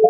जय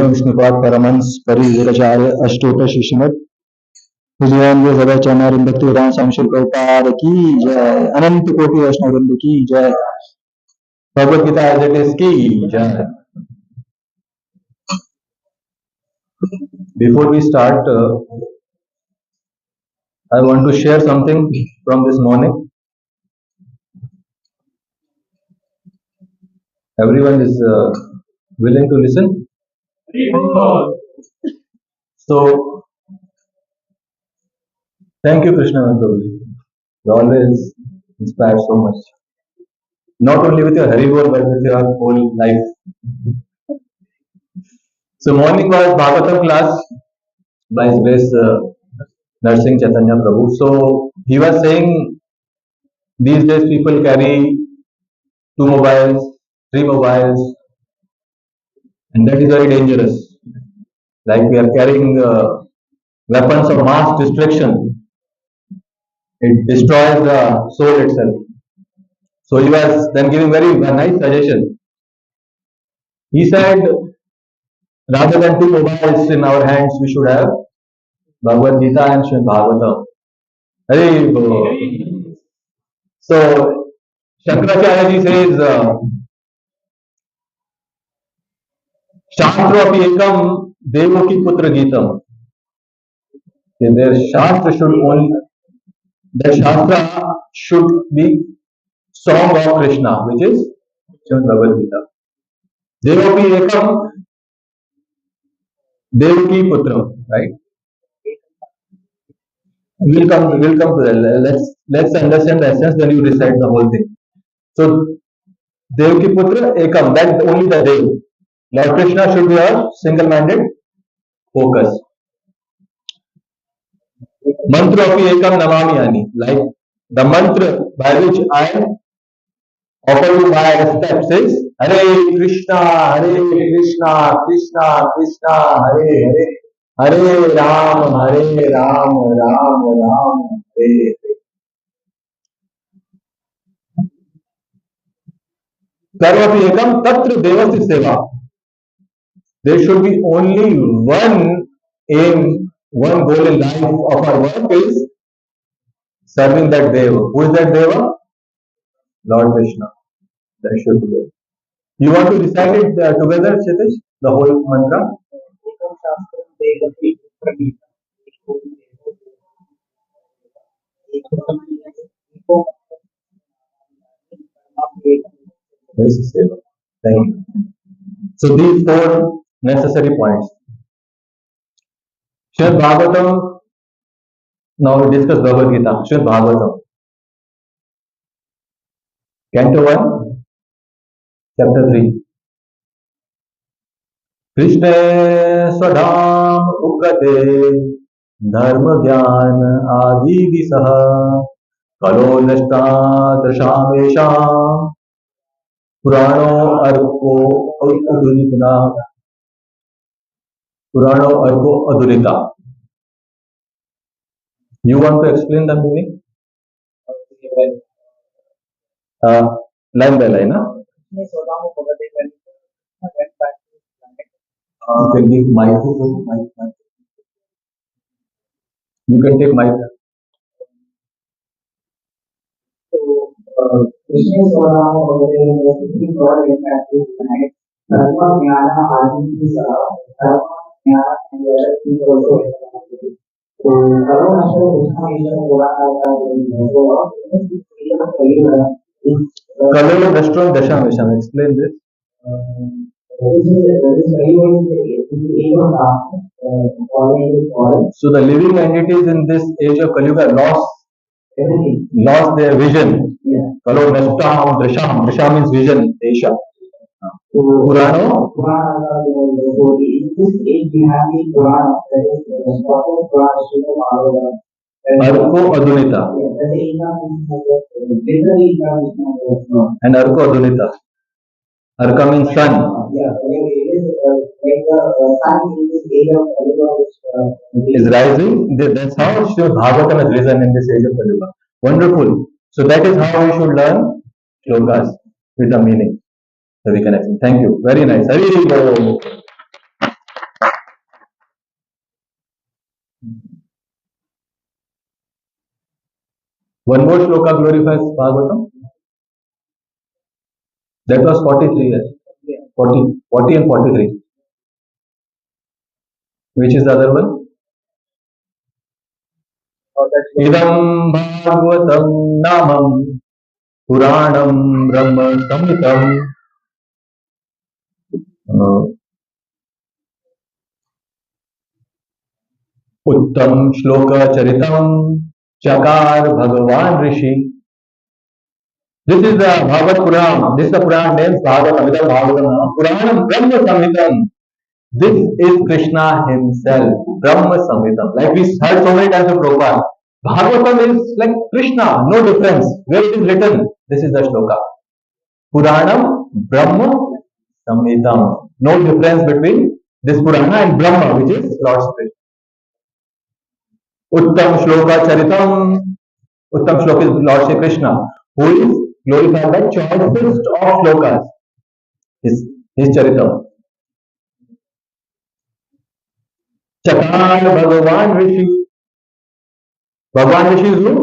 विष्णुपाद परमहंस परिवीराचार्य अष्टोत्तर श्रीमद विजयान्य सदाचार्य भक्ति राम सांशुल प्रभुपाद की जय। अनंत कोटि वैष्णव वृंद की जय। Bhagavad Gita as it is की जय। Before we start, I want to share something from this morning. Everyone is willing to listen? So, thank you, Krishna and Prabhuji. You always inspire so much. Not only with your Haribol, but with your whole life. So, morning was Bhagavatam class by His Grace Narsingh Chaitanya Prabhu. So, he was saying these days people carry 2 mobiles, 3 mobiles, and that is very dangerous. Like we are carrying weapons of mass destruction. It destroys the soul itself. So he was then giving very nice suggestion. He said, rather than 2 mobiles in our hands, we should have Bhagavad Gita and Srimad Bhagavatam. Hari Bol. So Shankaracharya ji says, Shastra api ekam Devaki putra Gitam. Their Shastra should only, the Shastra should be song of Krishna, which is Srimad Bhagavad Gita. Devaki ekam Devaki putra, right? We'll come to that. Let's understand the essence, then you recite the whole thing. So Devaki putra ekam, that only the Dev. Lord Krishna should be our single-minded focus. Mantra api ekam namami yani, like the mantra by which I offer you my respect says Hare Krishna, Krishna Krishna, Hare Hare, Hare Ram, Ram Ram, Hare Hare. Karmapi ekam tatra devasti seva. There should be only one aim, one goal in life of our work is serving that Deva. Who is that Deva? Lord Krishna. That should be there. You want to recite it together, Chitish? The whole mantra? Yes, thank you. So these 4 necessary points. Srimad Bhagavatam. Now we discuss Bhagavad Gita. Srimad Bhagavatam. Canto 1, Chapter 3. Krishna Swadham Ugrate Dharma Gyan Adi Visaha Kalo Nashta Dashamesham Purano Arko Adurita. Purano Arko Adurita. You want to explain the meaning? Line by line, huh? You can give mic. Mic. You can take mic. Krishna is around over there in the Supreme Court in practice tonight. Dharma, Jnana, Adi is Dharma, Jnana, and the other things also. So, Dharma, Ashra, Krishna, Krishna, Purana, Kalula Restaurant Dasham Visham. Explain this. So the living entities in this age of Kali Yuga lost their vision. Kalo Nashtam, Drisham. Drisham means vision, Desha. Purano? So in this age we have the Purana, that is the important Purana, Arko Adunita. And Arko Adunita. Arka means sun. Is rising. That's how Srimad Bhagavatam has risen in this age of Kali Yuga. Wonderful. So that is how we should learn shlokas with the meaning. So we can explain. Thank you. Very nice. Hari Bol. One more shloka glorifies Bhagavatam. That was 43 years. 40 and 43. Which is the other one? Idam Bhagavatam Namam Puranam Brahma Samhitam Uttam Shloka Charitam Chakar Bhagavan Rishi. This is the Bhagavad Puran. This is the Puran names Bhagavatam. Puranam Brahma Samhitam. This is Krishna himself. Brahma Samhitam. Like we heard so many times of Prabhupada. Bhagavatam is like Krishna. No difference. Where it is written. This is the shloka. Puranam Brahma Samhitam. No difference between this Purana and Brahma, which is Lord Spirit. Uttam Shloka Charitam. Uttam Shloka is Lord Shri Krishna, who is glorified by choicest of shlokas. His Charitam. Chakar Bhagavan Rishi. Bhagavan Rishi is who?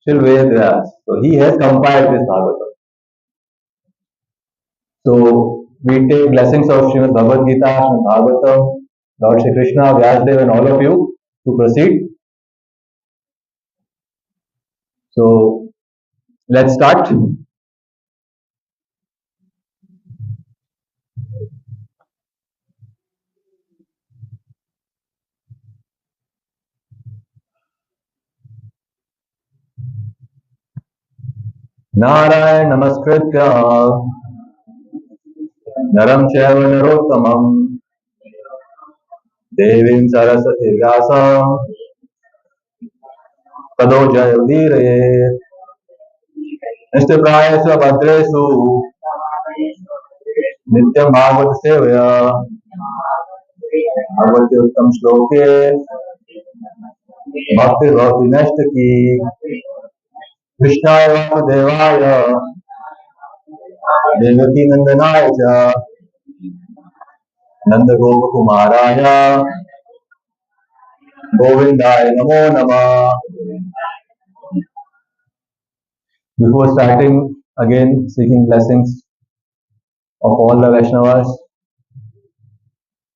Shri Vedas. So he has compiled this Bhagavatam. So we take blessings of Srimad Bhagavad Gita, Srimad Bhagavatam, Lord Shri Krishna, Vyasdev, and all of you to proceed. So let's start. Narayan Namaskritya Naram Chaiva Narottamam Devim Saraswati Vyasa Tado Jayodiraye Nishtapraya Svabhadresu Nityam Bhagavad Sevaya Bhagavati Uttam Shloke Bhakti Bhakti Nashtaki Krishnaya Vasudevaya Devaki Nandanaya Cha Nanda Gopa Kumaraya Govindaya Namo Namah. Before starting, again seeking blessings of all the Vaishnavas,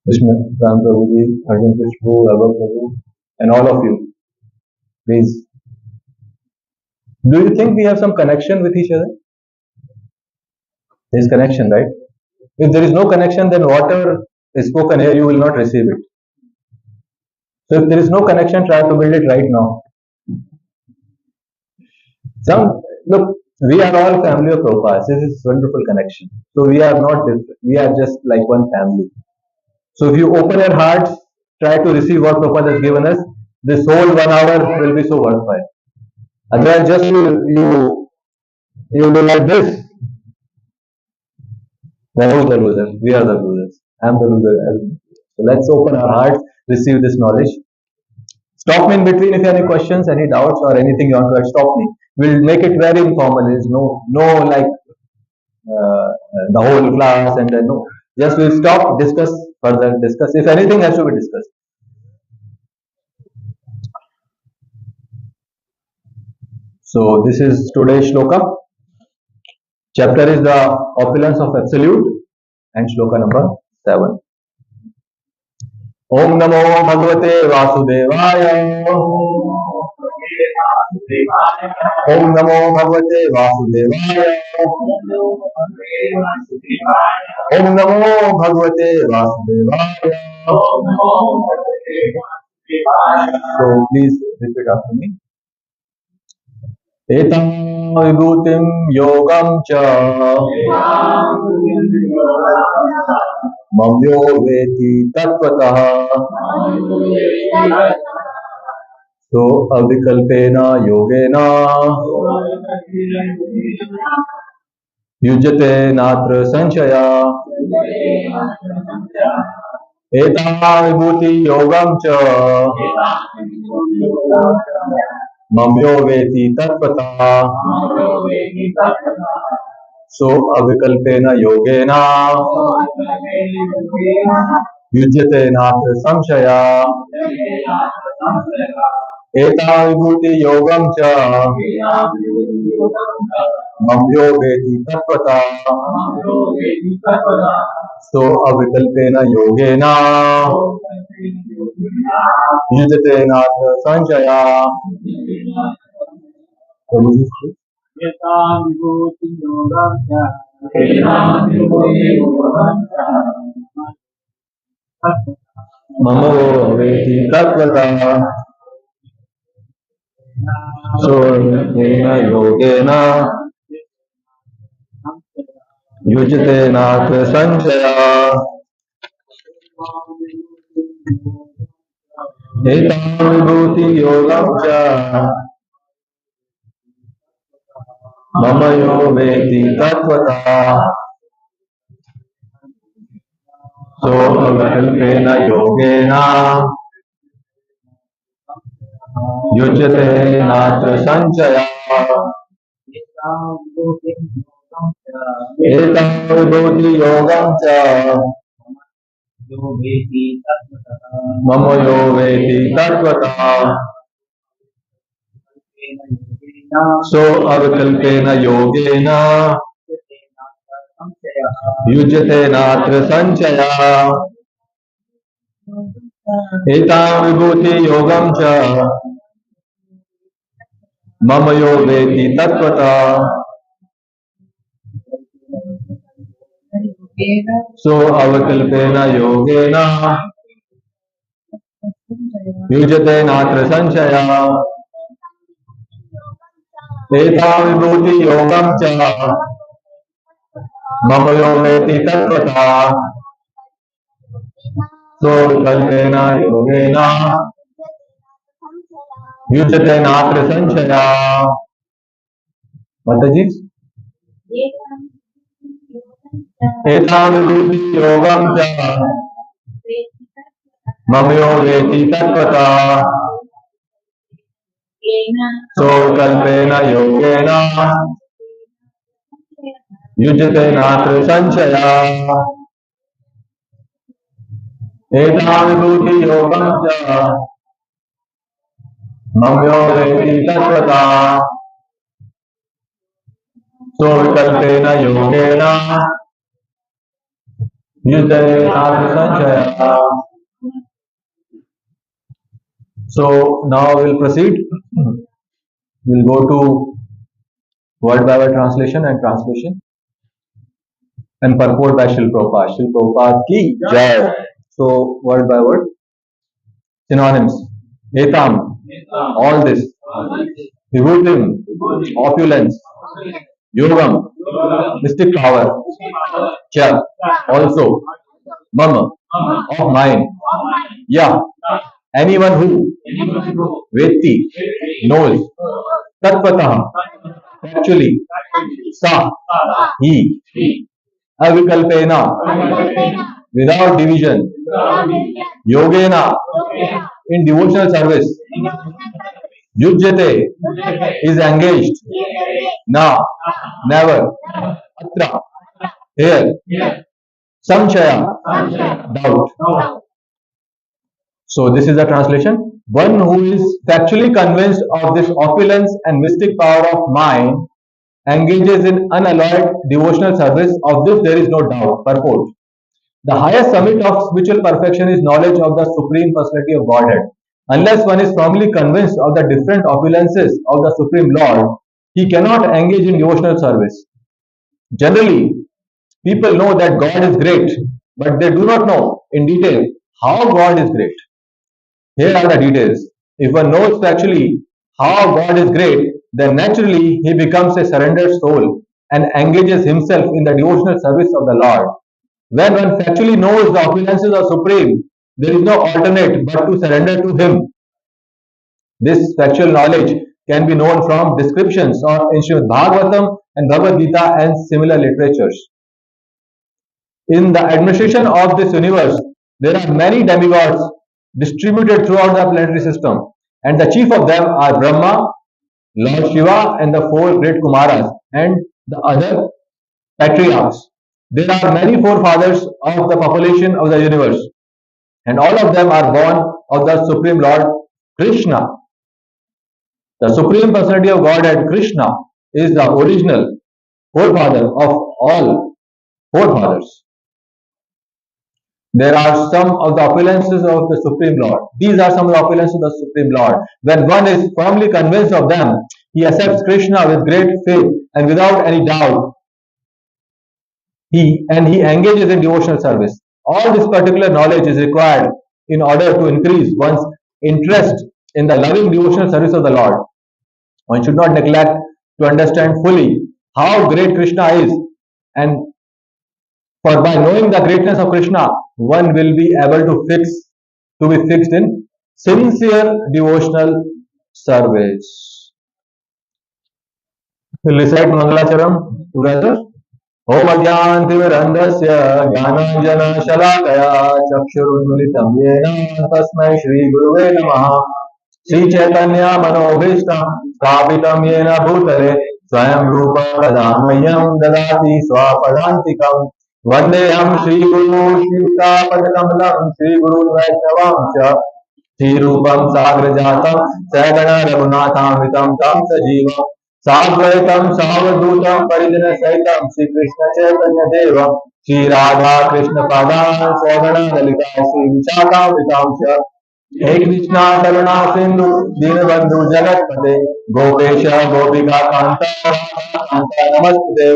Krishna, Ram Prabhuji, Arjun Krishna, Raghav Prabhu, and all of you, please. Do you think we have some connection with each other? There is connection, right? If there is no connection, then whatever is spoken here, you will not receive it. So if there is no connection, try to build it right now. Look, we are all family of Prabhupada. This is wonderful connection. So we are not different. We are just like one family. So if you open your hearts, try to receive what Prabhupada has given us, this whole 1 hour will be so worthwhile. Otherwise, just you do like this. Then who's the loser? We are the losers. I am the loser. So let's open our hearts, receive this knowledge. Stop me in between if you have any questions, any doubts, or anything you want to add. Stop me. We'll make it very informal. There's no like the whole class and then no. Just we'll stop, discuss further discuss if anything has to be discussed. So this is today's shloka. Chapter is the opulence of absolute and shloka number 7. Om Namo Bhagavate Vasudevaya. Om Namo Bhagavate Vasudevaya. Om Namo Bhagavate Vasudevaya. So please repeat after me. Etam vibhutim yogam cha mamyo veti tatvatah. So avikalpena yogena yujate natra sanchaya. Etam vibhuti yogam cha mamyo veti tatvatah. So avikalpena yogena yujyate natra samshaya. Eta vibhuti yogam cha mamyo veti tatvatah. So avikalpena yogena yujyate natra sanchaya. Prabhuji, mamo veti tatvatah. So yogena yujate natra sanchaya. Etam vibhuti yogam cha mamayo veti tatvatah. So avikalpena yogena yujate natra sanchaya. Etam vibhuti yogam cha mamayo veti tatvatah. So avikalpena yogena yujate natra sanchaya. Etam vibhuti yogam cha mamayo veti tatvatah. So avikalpena yogena yujate natra sanchaya. Etam vibhuti yogam cha mamayo veti tatvatah. So avikalpena yogena yujate natra sanchaya. Mataji? Etam vibhuti yogam cha mamayo veti tatvatah. So kalpena yogena yujate natra sanchaya. Etam vibhuti yogam cha mamyo veti tatvatah. So kalpena yogena yujate natra sanchaya. So now we'll proceed. We'll go to word by word translation and translation and purport by Srila Prabhupada. Srila Prabhupada ki jai. So word by word. Synonyms. Etam, all this. Vibhutim, opulence. Yogam, mystic power. Cha, also. Mama, of mine. Yeah, anyone who. Veti, knows. Tatvatah, actually. Sa, he. Avikalpena, without division. Yogena, in devotional service. Yujyate, is engaged. Na, never. Atra, here. Samshaya, doubt. So this is the translation. One who is factually convinced of this opulence and mystic power of mind engages in unalloyed devotional service. Of this there is no doubt. Purport. The highest summit of spiritual perfection is knowledge of the Supreme Personality of Godhead. Unless one is firmly convinced of the different opulences of the Supreme Lord, he cannot engage in devotional service. Generally, people know that God is great, but they do not know in detail how God is great. Here are the details. If one knows factually how God is great, then naturally he becomes a surrendered soul and engages himself in the devotional service of the Lord. When one factually knows the opulences of Supreme, there is no alternate but to surrender to Him. This factual knowledge can be known from descriptions of ancient Bhagavatam and Bhagavad Gita and similar literatures. In the administration of this universe, there are many demigods distributed throughout the planetary system, and the chief of them are Brahma, Lord Shiva, and the four great Kumaras, and the other patriarchs. There are many forefathers of the population of the universe, and all of them are born of the Supreme Lord Krishna. The Supreme Personality of Godhead, Krishna, is the original forefather of all forefathers. There are some of the opulences of the Supreme Lord. These are some of the opulences of the Supreme Lord. When one is firmly convinced of them, he accepts Krishna with great faith and without any doubt. He engages in devotional service. All this particular knowledge is required in order to increase one's interest in the loving devotional service of the Lord. One should not neglect to understand fully how great Krishna is, and for by knowing the greatness of Krishna, one will be able to be fixed in sincere devotional service. We'll recite Mangalacharam together. Om Ajnantimirandasya Jnananjana-Shalakaya Chakshurunmilitam Yena Tasmai Shri Guruve Namaha Shri Chaitanya Manobhishtam Sthapitam Yena Bhutale Swayam Rupa Pradhamayam Dadati Swapadantikam Vandeham Shri Guru Shri Padakamalam Shri Guru Vaishnavam Cha Shri Rupam Sagrajatam Sagana Raghunatham Tam Sajivam साद्वैतम सावधूतम परिजन सहितम श्री कृष्ण चैतन्य देव श्री राधा कृष्ण पादान सगण ललिता श्री विशाखामृतांश हे कृष्णा करुणा सिंधु दीनबंधु जगतपते गोपेश गोपिका कांता नमस्ते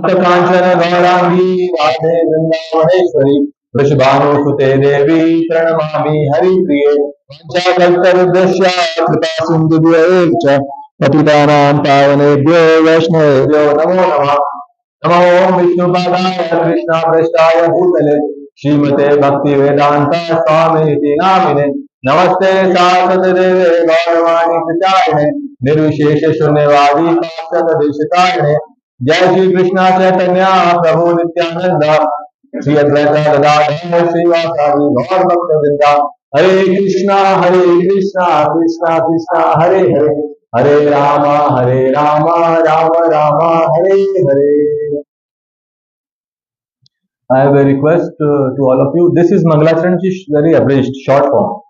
कांचन गौरांगी राधे वृंदावनेश्वरी वृषभानुसुते देवी प्रणमामि हरिप्रिये पंचाकल्पतरुभ्यश्च कृपा सिन्धुभ्यश्च पतितानां पावनेभ्यो वैष्णवेभ्यो नमो नमः नमो ओम विष्णुपादाय कृष्णाप्रेष्ठाय भूतले श्रीमते भक्तिवेदांत स्वामी नामिने नमस्ते सारस्वतदेवे गौरवाणी प्रचारिणे निर्विशेष शून्यवादी पाश्चात्यदेशतारिणे जय श्री कृष्ण चैतन्य प्रभु नित्यानंद श्री अद्वैत गदाधर श्रीवासादि गौर भक्तवृंदा हरे Krishna Krishna Krishna Hare Hare Hare Rama Ram Ram Hare Hare. I have a request to all of you. This is Mangalacharan, which is very abridged, short form.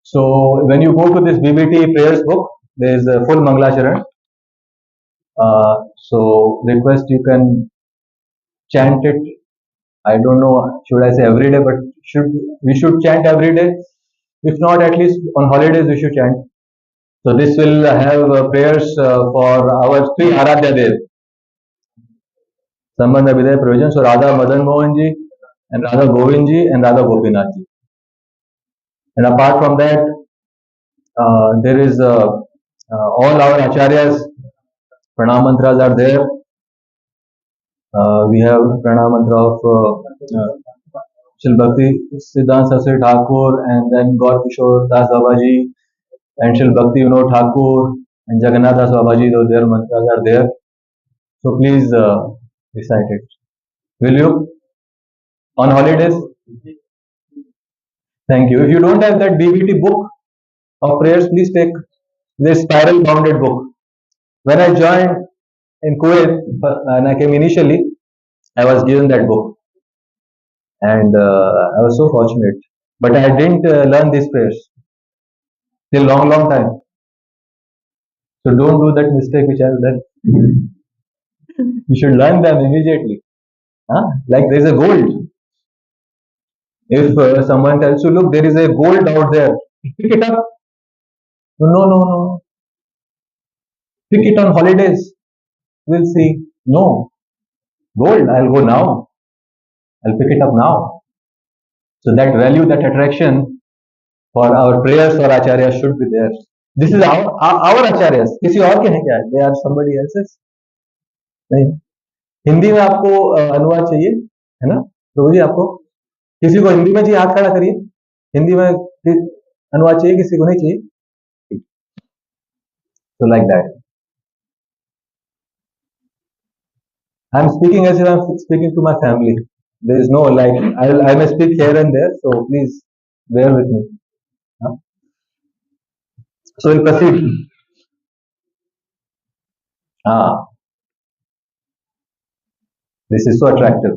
So when you go to this BBT prayers book, there is a full Mangalacharan. So request you can chant it. I don't know, should I say every day, but we should chant every day. If not, at least on holidays we should chant. So this will have prayers for our three Aradhya Dev, Sambandha Vidya Provision, so Radha Madan Mohan ji, and Radha Govind ji, and Radha Gopinath ji. And apart from that, there is all our acharyas, pranam mantras are there. We have pranam mantra of Shri Bhakti Siddhanta Saraswati Thakur, and then Gaur Kishore Das Babaji, and Shri Bhakti Vinod Thakur, and Jagannath Das Babaji, though their mantras are there. So please recite it. Will you? On holidays? Thank you. If you don't have that DVT book of prayers, please take this spiral bounded book. When I joined in Kuwait, and I came initially, I was given that book. and I was so fortunate. But I didn't learn these prayers till long time. So don't do that mistake which I have done. You should learn them immediately. Huh? Like there is a gold. If someone tells you, look, there is a gold out there, pick it up. No, no, no, no. Pick it on holidays. We'll see. No, gold. I'll go now. I'll pick it up now. So that value, that attraction for our prayers or acharyas should be there. This is our acharyas. किसी और के हैं क्या? They are somebody else's. नहीं. हिंदी में आपको अनुवाद चाहिए, है ना? प्रभु जी आपको किसी को हिंदी में चाहिए, हाथ खड़ा करिए. हिंदी में अनुवाद चाहिए, किसी को नहीं चाहिए? So like that. I'm speaking as if I'm speaking to my family. There is no like I may speak here and there, so please bear with me. Huh? So we'll proceed. Ah, this is so attractive.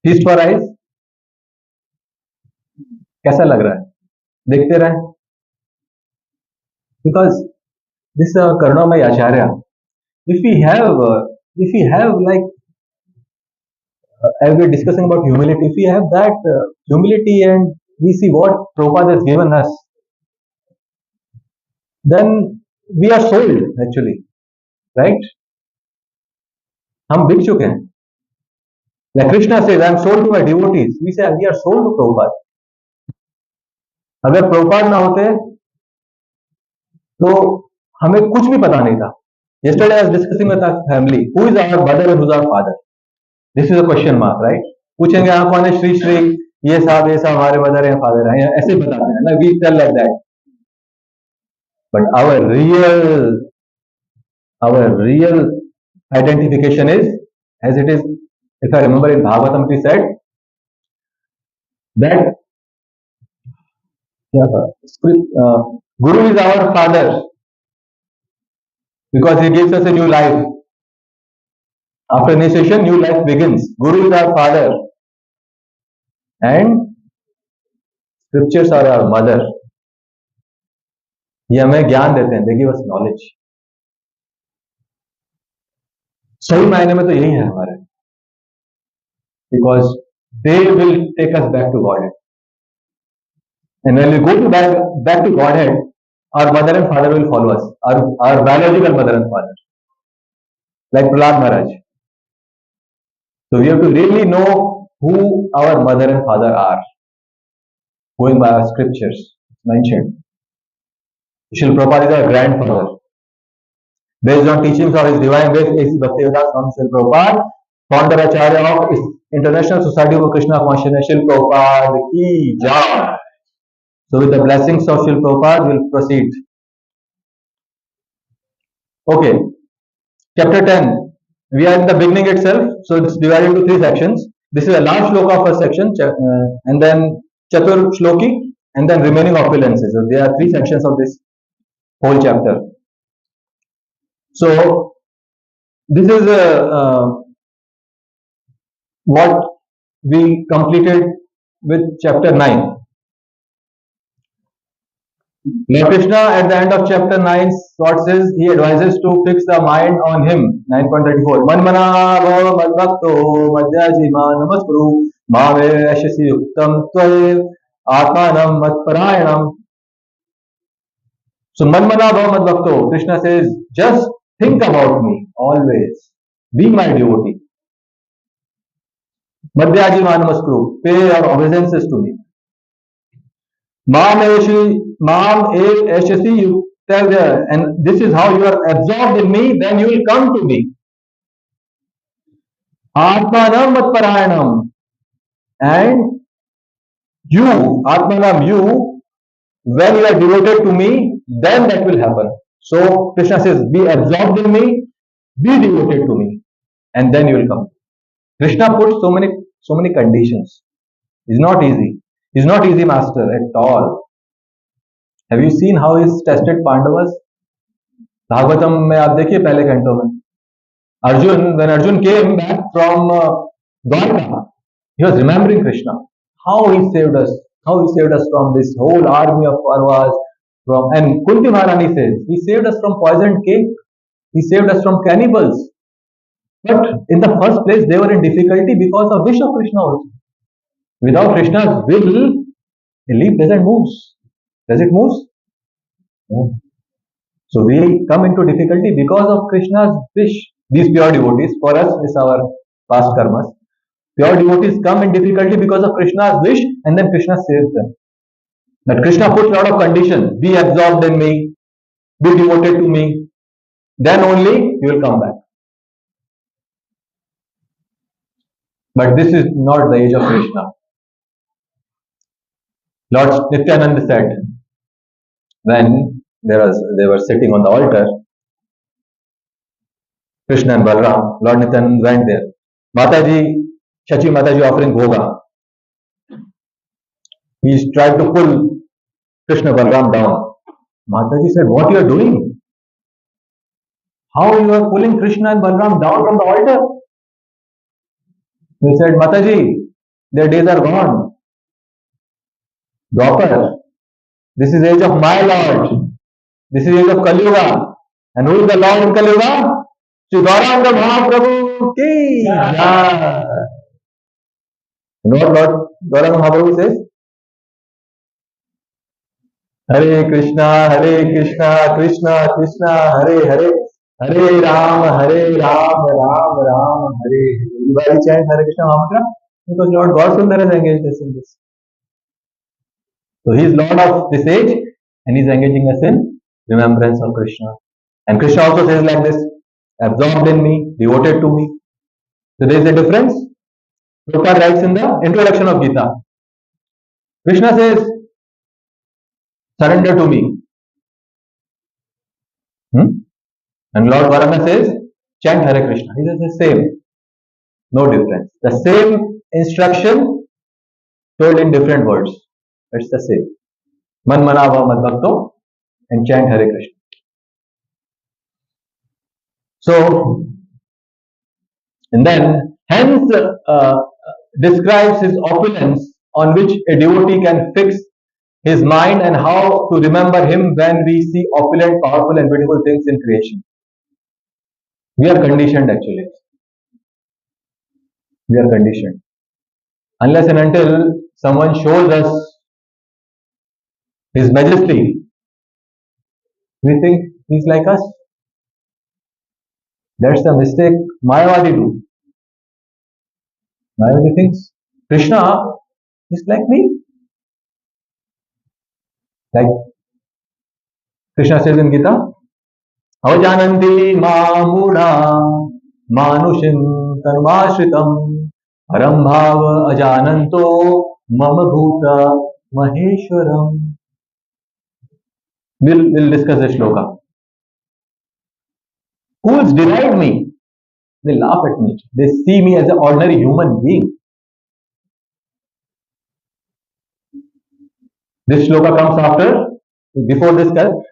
Feast for eyes. कैसा लग रहा है? देखते रहें. Because this Karunamay Acharya, if we have like as we're discussing about humility, if we have that humility and we see what Prabhupada has given us, then we are sold actually, right? हम बिक चुके हैं. Like Krishna says, I am sold to my devotees. We say we are sold to Prabhupada. अगर प्रभुपाद ना होते तो हमें कुछ भी पता नहीं था. Yesterday I was discussing with our family, who is our mother and who is our father? This is a question mark, right? पूछेंगे हाँ कौन है? श्री श्री ये साहब हमारे मदर है, फादर है, ऐसे बताते हैं ना. We tell like that. But our real identification is as it is. If I remember in Bhagavatam, it is said that Guru is our father because he gives us a new life. After initiation, new life begins. Guru is our father and scriptures are our mother. ये हमें ज्ञान देते हैं. They give us knowledge. सही मायने में तो यही है हमारे. Because they will take us back to Godhead. And when we go to back to Godhead, our mother and father will follow us. Our biological mother and father. Like Prahlad Maharaj. So we have to really know who our mother and father are. Going by our scriptures mentioned. Srila Prabhupada is our grandfather. Based on teachings of his divine grace, A.C. Bhaktivedanta Swami Srila Prabhupada, founder Acharya of International Society for Krishna Consciousness, Srila Prabhupada ki jai. So with the blessings of Srila Prabhupada, we'll proceed. Okay, chapter 10. We are in the beginning itself, so it's divided into 3 sections. This is a large shloka of first section, and then Chatur Shloki, and then remaining opulences. So there are 3 sections of this whole chapter. So this is what we completed with chapter 9. Lord Krishna at the end of chapter 9 what says, he advises to fix the mind on him. 9.34 Manmana bhava madbhakto madhyajima namaskuru mave ashasi yuktam tvaye atmanam matparayanam. So Manmana bhava madbhakto, Krishna says, just think about me always. Be my devotee. Madhyajima namaskuru, pay your obeisances to me. Mam eshasi, you tell there, and this is how you are absorbed in me, then you will come to me. Atmanam matparayanam, and you, Atmanam, you, when you are devoted to me, then that will happen. So Krishna says, be absorbed in me, be devoted to me, and then you will come. Krishna puts so many conditions. It's not easy. He's not easy master at all. Have you seen how he's tested Pandavas? Bhagavatam में आप देखिए पहले घंटों में. Arjun, when Arjun came back from Dwarka, He was remembering Krishna, how he saved us, from this whole army of Kauravas, and Kunti Maharani says, he saved us from poisoned cake, he saved us from cannibals. But in the first place, they were in difficulty because of wish of Krishna also. Without Krishna's will, a leaf doesn't move. Does it move? No. So we come into difficulty because of Krishna's wish. These pure devotees, for us, is our past karmas. Pure devotees come in difficulty because of Krishna's wish, and then Krishna saves them. But Krishna puts a lot of conditions. Be absorbed in me, be devoted to me. Then only you will come back. But this is not the age of Krishna. Lord Nityananda said, when they were sitting on the altar, Krishna and Balram, Lord Nityananda went there. Mataji, Shachi Mataji offering bhoga. He tried to pull Krishna Balram down. Mataji said, what you are doing? How you are pulling Krishna and Balram down from the altar? He said, Mataji, their days are gone. Dwapar, this is age of my Lord. This is age of Kali Yuga. And who is the Lord in Kali Yuga? Sri Gauranga Mahaprabhu ki jai. You know what Lord Gauranga Mahaprabhu says? Hare Krishna, Krishna Krishna, Hare Hare, Hare Ram, Ram Ram, Hare. Everybody chant Hare Krishna Mahamantra because Lord Gaurasundar has engaged us in this. So he is Lord of this age and he is engaging us in remembrance of Krishna. And Krishna also says like this, absorbed in me, devoted to me. So there is a difference. Prabhupada writes in the introduction of Gita. Krishna says, surrender to me. And Lord Varanga says, chant Hare Krishna. He says the same. No difference. The same instruction told in different words. It's the same. Man manava mad bhakto and chant Hare Krishna. So, and then hence describes his opulence on which a devotee can fix his mind and how to remember him when we see opulent, powerful and beautiful things in creation. We are conditioned actually. We are conditioned. Unless and until someone shows us his majesty, we think he's like us. That's the mistake Mayavadi do. Mayavadi thinks Krishna is like me. Like Krishna says in Gita, Avajananti Mamudha Manushim Karmashritam Arambhava Ajananto Mama Bhuta Maheshwaram. We'll discuss this shloka. Fools deride me. They laugh at me. They see me as an ordinary human being. This shloka comes after. Before this,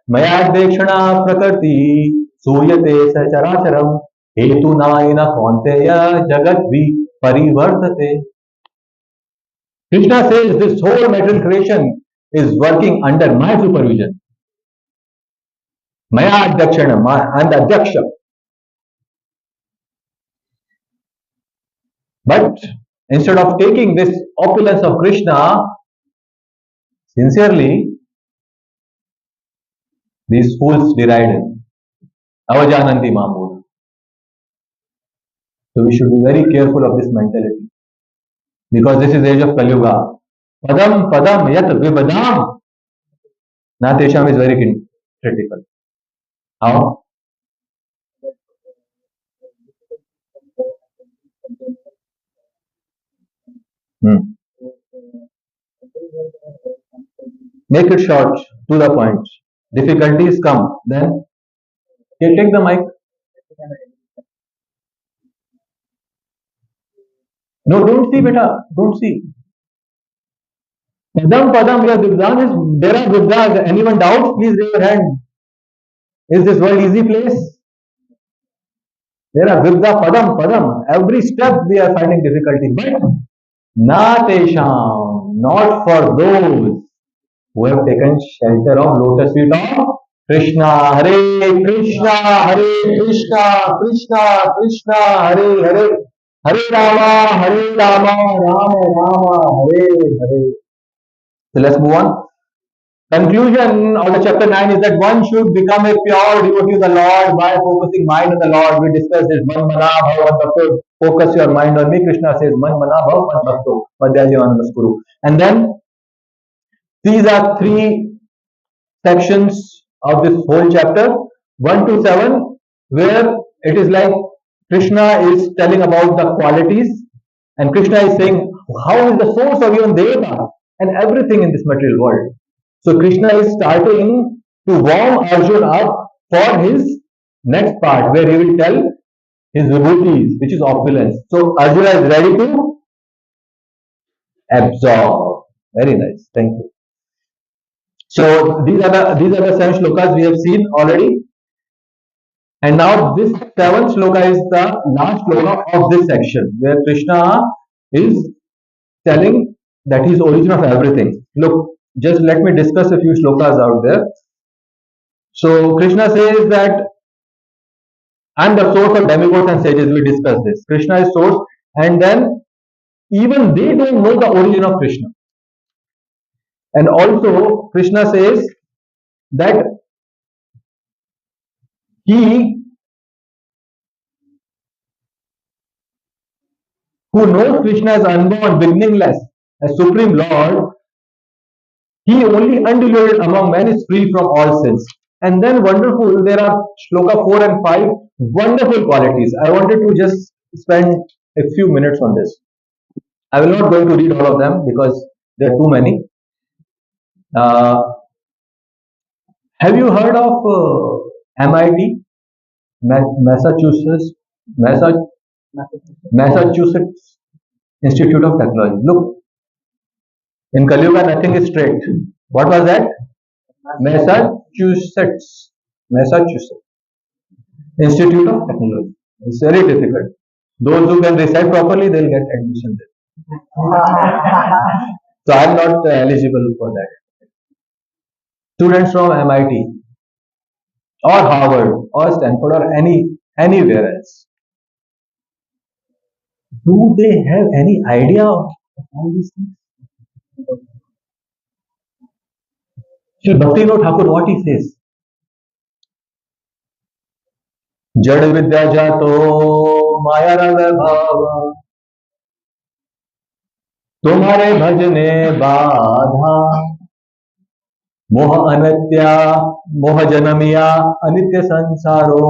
Mayadvekshana Prakriti Suyate Sacharacharam Hetu Naina Konteya Jagatvi Parivartate. Krishna says this whole material creation is working under my supervision. Mayadvekshana, I am the Adyaksha. But instead of taking this opulence of Krishna sincerely, these fools deride him. Avajananti Mamur. So we should be very careful of this mentality. Because this is age of Kali Yuga. Padam padam yat vibadam. Natesham is very critical. How? Make it short, to the point. Difficulties come, then take the mic. No, don't see, beta. Don't see. Padam, padam, yeah, Vigdan is, there are Vigdas. Anyone doubts? Please raise your hand. Is this world easy place? There are Vigda, padam, padam. Every step we are finding difficulty. But Na tesham, not for those who have taken shelter of lotus feet of Krishna. Hare Krishna, Hare Krishna, Krishna Krishna, Hare Hare, Hare Rama, Rama Rama, Hare Hare. So let's move on. Conclusion of the chapter 9 is that one should become a pure devotee of the Lord by focusing mind on the Lord. We discussed this. Man mana bhavan bhakto. Focus your mind on me. Krishna says, Man mana bhavan bhakto. Madhyajivan Maskuru. And then these are three sections of this whole chapter 1 to 7, where it is like Krishna is telling about the qualities, and Krishna is saying how is the source of even Devata and everything in this material world. So Krishna is starting to warm Arjuna up for his next part, where he will tell his vibhutis, which is opulence. So Arjuna is ready to absorb. Very nice. Thank you. So these are the seven shlokas we have seen already. And now this seventh shloka is the last shloka of this section, where Krishna is telling that he is origin of everything. Look, just let me discuss a few shlokas out there. So Krishna says that I am the source of demigods and sages. We discussed this. Krishna is source, and then even they don't know the origin of Krishna. And also Krishna says that he who knows Krishna as unborn, beginningless, as supreme Lord, he only undiluted among men is free from all sins. And then wonderful, there are shloka 4 and 5, wonderful qualities. I wanted to just spend a few minutes on this. I will not going to read all of them because there are too many. Uh, have you heard of MIT, Massachusetts, Massachusetts Institute of Technology? Look, in Kali Yuga, nothing is straight. What was that? Massachusetts Institute of Technology. It's very difficult. Those who can recite properly, they'll get admission there. So I'm not eligible for that. Students from MIT or Harvard or Stanford or anywhere else, do they have any idea of all these things? So Bhaktivinoda Thakur, what he says, जड़ विद्या जातो माया रंग भाव तुम्हारे भजने बाधा मोह अनित्या मोह जन्मिया अनित्य संसारो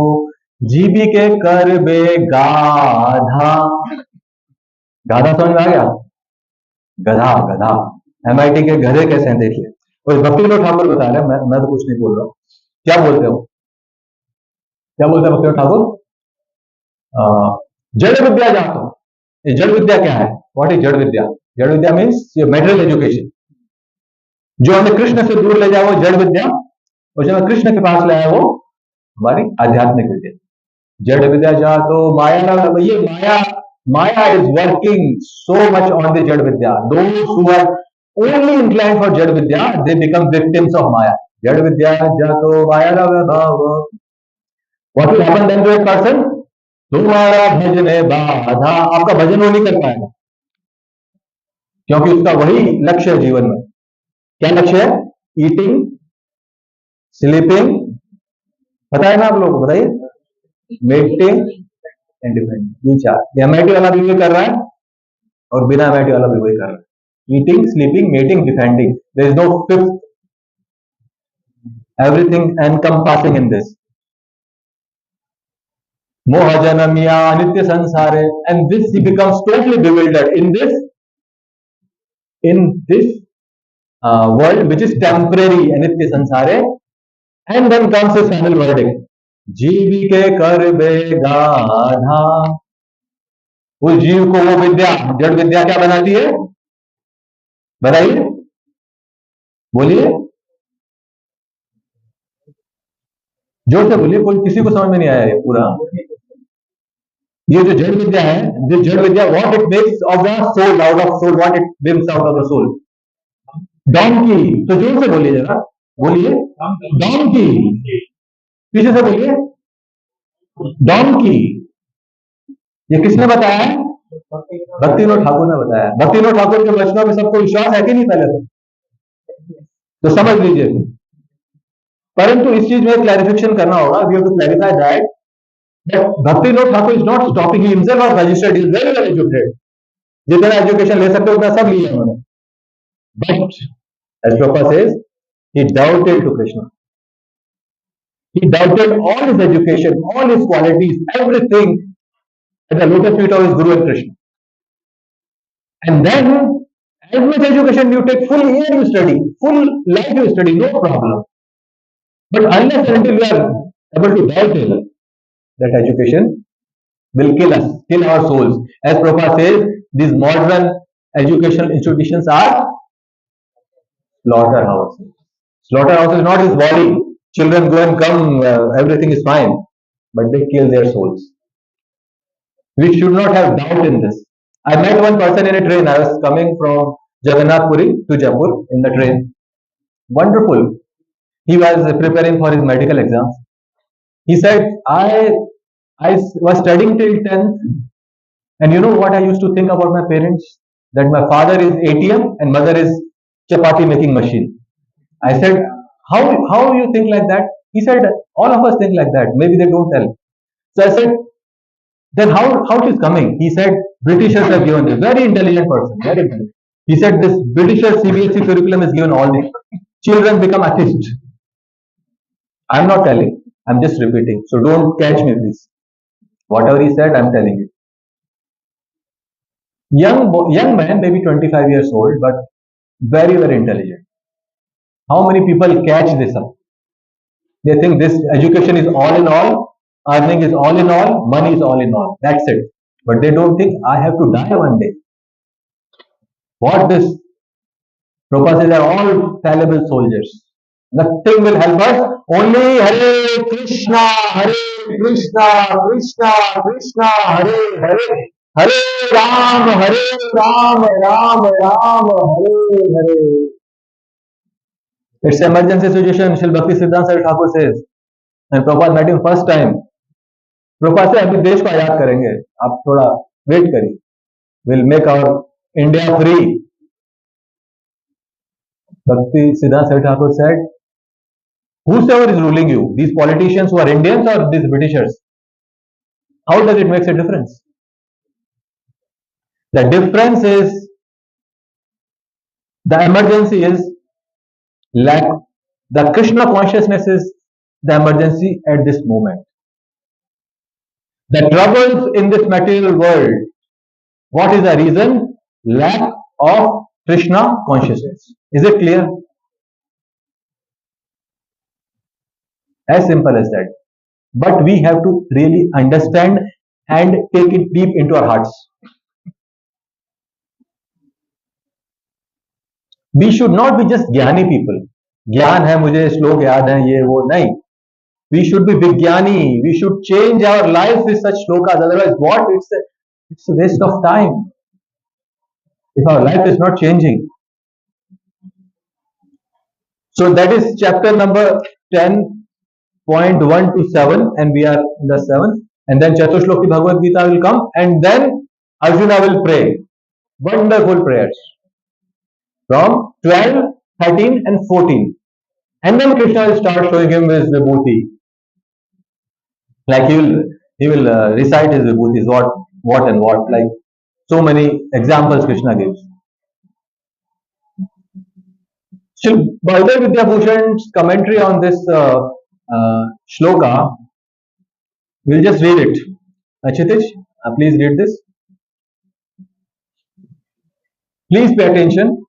जीवी के कर बे गाधा गाधा समझ में आ गया गधा गधा एमआईटी के गधे कैसे हैं देखिए और भक्ति विनोद ठाकुर बता रहे हैं मैं तो कुछ नहीं बोल रहा हूँ क्या बोलते हो क्या बोलते हैं भक्ति विनोद ठाकुर जड़ विद्या जातो ये जड़ विद्या क्या है व्हाट इज जड़ विद्या मीन्स मेटेरियल एजुकेशन जो हमें कृष्ण से दूर ले जाए वो जड़ विद्या और जो हमें कृष्ण के पास ले आए वो हमारी आध्यात्मिक विद्या जड़ विद्या जातो माया ये माया is working so much on the jad vidya. Those who are only inclined for jad vidya, they become victims of maya. Jad vidya jato maya bhava. What will happen then to a person? तुम्हारा भजन है बाधा आपका भजन वो नहीं कर पाएगा क्योंकि उसका वही लक्ष्य है जीवन में क्या लक्ष्य है ईटिंग स्लीपिंग पता है ना आप लोग बताइए मेटिंग एंड डिफेंडिंग ये चार एमआईटी वाला भी वही कर रहा है और बिना एमआईटी वाला भी वही कर रहा है eating sleeping mating defending there is no fifth everything encompassing in this moha janamiya anitya sansare and this he becomes totally bewildered in this world which is temporary anitya sansare and then comes his final verdict जीवी के कर बे गाधा उस जीव को वो विद्या जड़ विद्या क्या बनाती है बताइए बोलिए जोर से बोलिए कोई किसी को समझ में नहीं आया ये पूरा ये जो जड़ विद्या है, this जड़ विद्या, what it makes of the soul, out of soul, what it brings out of the soul. Donkey, तो जोर से बोलिए जरा, बोलिए डोंकी, पीछे से बोलिए डोंकी। ये किसने बताया है? भक्तिविनोद ठाकुर ने बताया। भक्तिविनोद ठाकुर के वचनों में सबको विश्वास है कि नहीं? पहले तो समझ लीजिए। परंतु इस चीज में क्लैरिफिकेशन करना होगा, we have to clarify that Bhaktivinoda Thakur is not stopping. He himself was registered. He is very well educated. जितना एजुकेशन ले सकते हो उतना सब लिया उन्होंने. But as Prabhupada says, he doubted to Krishna. He doubted all his education, all his qualities, everything at the lotus feet of his Guru and Krishna. And then, as much education you take, full year you study, full life you study, no problem. But unless and until you are able to doubt it, that education will kill us, kill our souls. As Prabhupada says, these modern educational institutions are slaughterhouses. Slaughterhouse is not his body. Children go and come, everything is fine, but they kill their souls. We should not have doubt in this. I met one person in a train. I was coming from Jagannath Puri to Jaipur in the train. Wonderful. He was preparing for his medical exams. He said, I was studying till 10th, and you know what I used to think about my parents? That my father is ATM and mother is chapati making machine. I said, how you think like that? He said, all of us think like that. Maybe they don't tell. So I said, then how it is coming? He said, Britishers have given this. Very intelligent person. Very intelligent. He said, this Britishers CBSE curriculum is given all this. Children become atheists. I'm not telling. I'm just repeating. So don't catch me, please. Whatever he said, I'm telling you. Young man, maybe 25 years old, but very, very intelligent. How many people catch this up? They think this education is all in all, earning is all in all, money is all in all. That's it. But they don't think I have to die one day. What this? Prabhupada says they are all fallible soldiers. Nothing will help us. Only Hare Krishna, Krishna, Krishna, Hare Hare. Hare Ram, Ram Ram, Hare Hare. It's emergency situation. Shri Bhakti Siddhanta Saraswati Thakur says, and Prabhupada met him first time. Prabhupada से अभी देश को आजाद करेंगे, आप थोड़ा wait करिए. We'll make our India free. Bhakti Siddhanta Saraswati Thakur said, whosoever is ruling you, these politicians who are Indians or these Britishers, how does it make a difference? The difference is, the emergency is lack. The Krishna consciousness is the emergency at this moment. The troubles in this material world, what is the reason? Lack of Krishna consciousness. Is it clear? As simple as that. But we have to really understand and take it deep into our hearts. We should not be just ज्ञानी people. ज्ञान है, मुझे श्लोक याद है, ये वो नहीं. We should be विज्ञानी. We should change our life with such shlokas. Otherwise, what? It's a waste of time. If our life is not changing. So that is chapter number 10.1 to 7, and we are in the 7th. And then Chatushloki Bhagavad Gita will come, and then Arjuna will pray. Wonderful prayers. From 12, 13 and 14. And then Krishna will start showing him his vibhuti. Like he will recite his vibhutis, what and what. Like so many examples Krishna gives. Shri Baldev Vidyabhushan's commentary on this shloka, we'll just read it. Achitish, please read this. Please pay attention.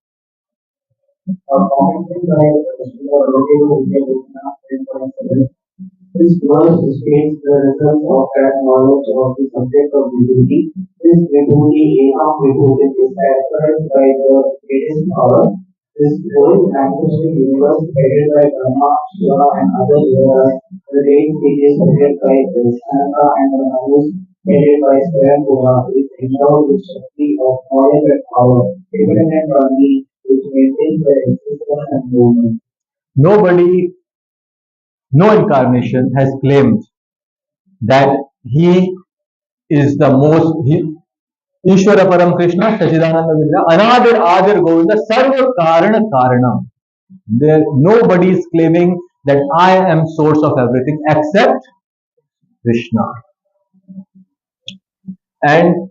This verse states the results of that knowledge of the subject of vibhuti. This vibhuti, Ekam vibhuti, is characterized by the greatest power. This whole manifested universe headed by Brahma, Shiva, and other devas, the eight stages headed by Krishna and the Manus, headed by Swayambhuva, is endowed with Shakti of knowledge and power, dependent on me, which maintains the existence and movement. Nobody, no incarnation has claimed that he is the most, Ishvara Param Krishna, Sachidananda Vidya, Anadir Adir Govinda, Sarva Karana Karana. There, nobody is claiming that I am source of everything except Krishna. And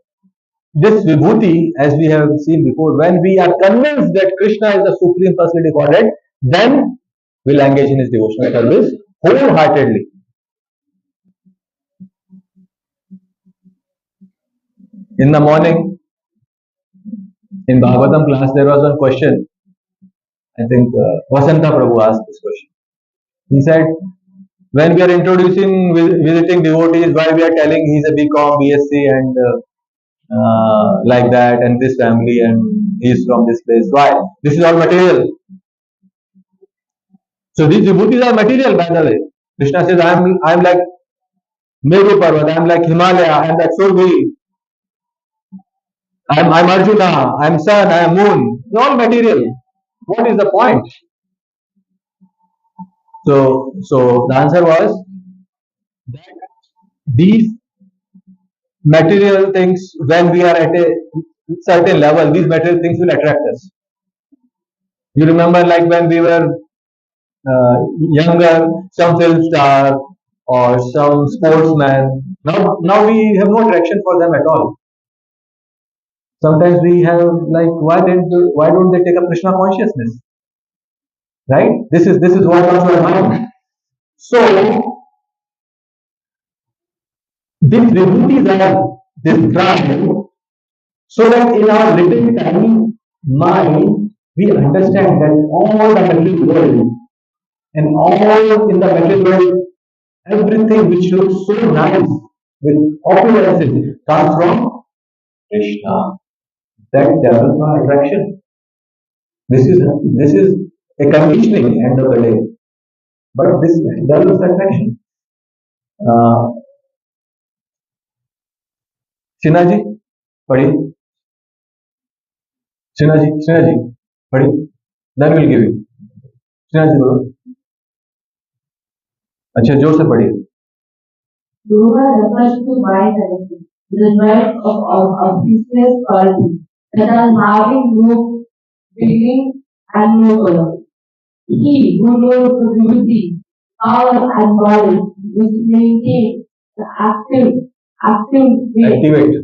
this Vibhuti, as we have seen before, when we are convinced that Krishna is the Supreme Personality Godhead, then we'll engage in his devotional service wholeheartedly. In the morning, in Bhagavatam class, there was one question. I think Vasanta Prabhu asked this question. He said, when we are introducing visiting devotees, why we are telling he's a BCom, BSc, and like that, and this family, and he's from this place. Why? This is all material. So these vibhutis are material, by the way. Krishna says, I'm like Meru Parvat, I'm like Himalaya, I'm like Survi, I'm Arjuna, I'm sun, I'm moon. It's all material. What is the point? So the answer was these material things, when we are at a certain level, these material things will attract us. You remember, like when we were younger, some film star or some sportsman. Now we have no attraction for them at all. Sometimes we have like, why don't they take up Krishna consciousness? Right? This is what comes to our mind. So these vibhutis are described so that in our little tiny mind we understand that all the material world and all in the material world, everything which looks so nice with opulences comes from Krishna. That develops our attraction. This is a conditioning end of the day, but this develops attraction. Sinha ji पढ़िए सिन्हा जी पढ़िए then will give you Sinha ji बोलो अच्छा जोर से पढ़िए Yoga refers to mind energy, the drive of business quality that are having no beginning and no color. He who knows the beauty, power and body which maintain the activate activate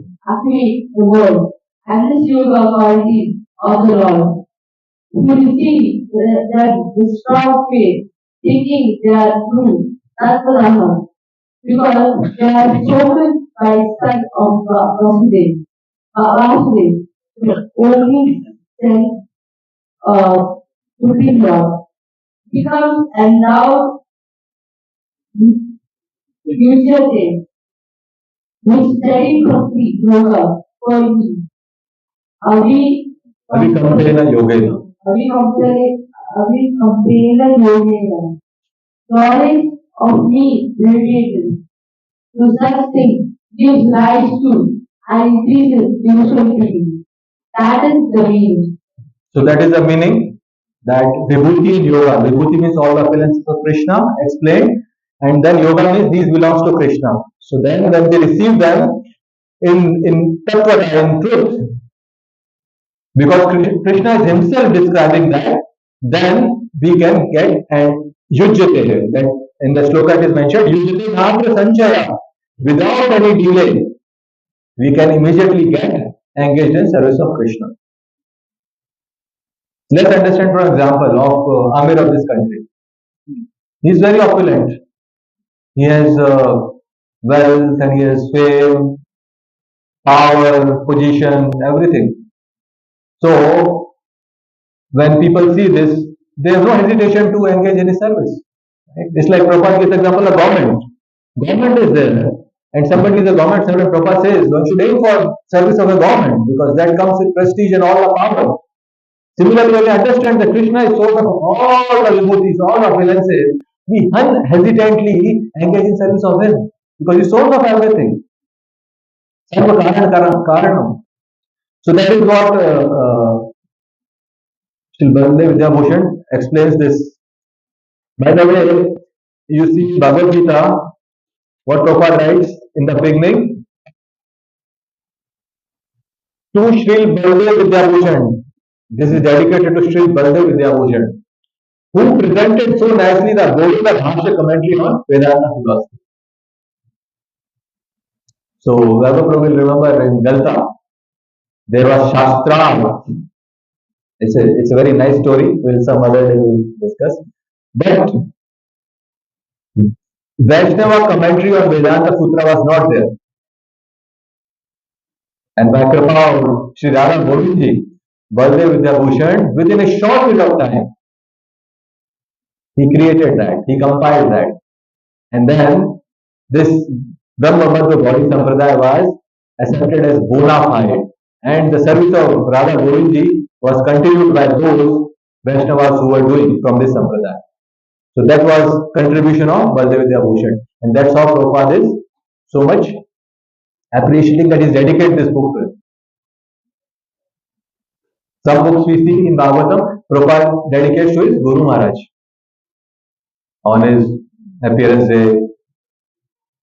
the world and this yoga quality of the Lord. Who receive that the strong faith, thinking they are true, that's the Rama. Because they are spoken by son of Vasudev, the only sent Supreme Lord, becomes endowed with future day, which study complete yoga for me. Avi अभिकम्पेन Yogen Avikampeena Yogena. Knowledge of me related to such things gives rise to and increases devotionality. That is the meaning. So that is the meaning that vibhuti in yoga. Vibhuti means all the appearances of Krishna explained, and then yoga means these belongs to Krishna. So then when they receive them in tatvata, in truth, because Krishna is himself describing that, then we can get and yujyate, that in the sloka it is mentioned, yujyate natra sanchaya, without any delay, we can immediately get engaged in service of Krishna. Let's understand, for example, of Amir of this country. He is very opulent. He has wealth and he has fame, power, position, everything. So when people see this, they have no hesitation to engage in his service. Right? It's like Prabhupada gives example of government. Government is there, and somebody is a government servant. Prabhupada says one should aim for service of the government because that comes with prestige and all the power. Similarly, when we understand that Krishna is source of all the vibhutis, all the appearances, we unhesitantly engage in service of him because he's source of everything. Sarva karanam. So that is what Sri Baldev Vidyabhushan explains this. By the way, you see Bhagavad Gita, what Prabhupada writes in the beginning, to Sri Baldev Vidyabhushan. This is dedicated to Sri Baldev Vidyabhushan, who presented so nicely the Govinda Bhashya commentary on Vedanta philosophy. So, Vibhav Prabhu will remember in Galta, there was Shastra. It's a very nice story. We'll some other day we'll discuss. But Vaishnava commentary on Vedanta Sutra was not there. And by Kripa of Sri Radha Govindji, Baldev Vidyabhushan, within a short period of time, he created that, he compiled that. And then this Brahma Madhva Body Sampradaya was accepted as bona fide. And the service of Radha Govindji was continued by those Vaishnavas who were doing from this Sampradaya. So that was contribution of Baldev Vidyabhushan. And that's how Prabhupada is so much appreciating that he's dedicated this book to it. Some books we see in Bhagavatam, Prabhupada dedicates to his Guru Maharaj on his appearance day,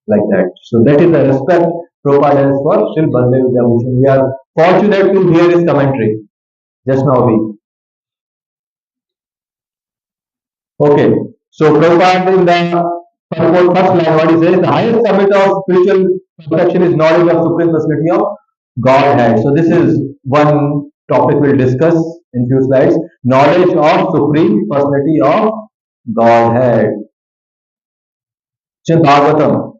like that. So that is the respect Prabhupada has for Sri Baldev Vidyabhushan. We are fortunate to hear his commentary. Just now Okay. So Prabhupada in the first line, what he says, the highest summit of spiritual perfection is knowledge of Supreme Personality of Godhead. So this is one topic we'll discuss in few slides. Knowledge of Supreme Personality of Godhead. Srimad Bhagavatam.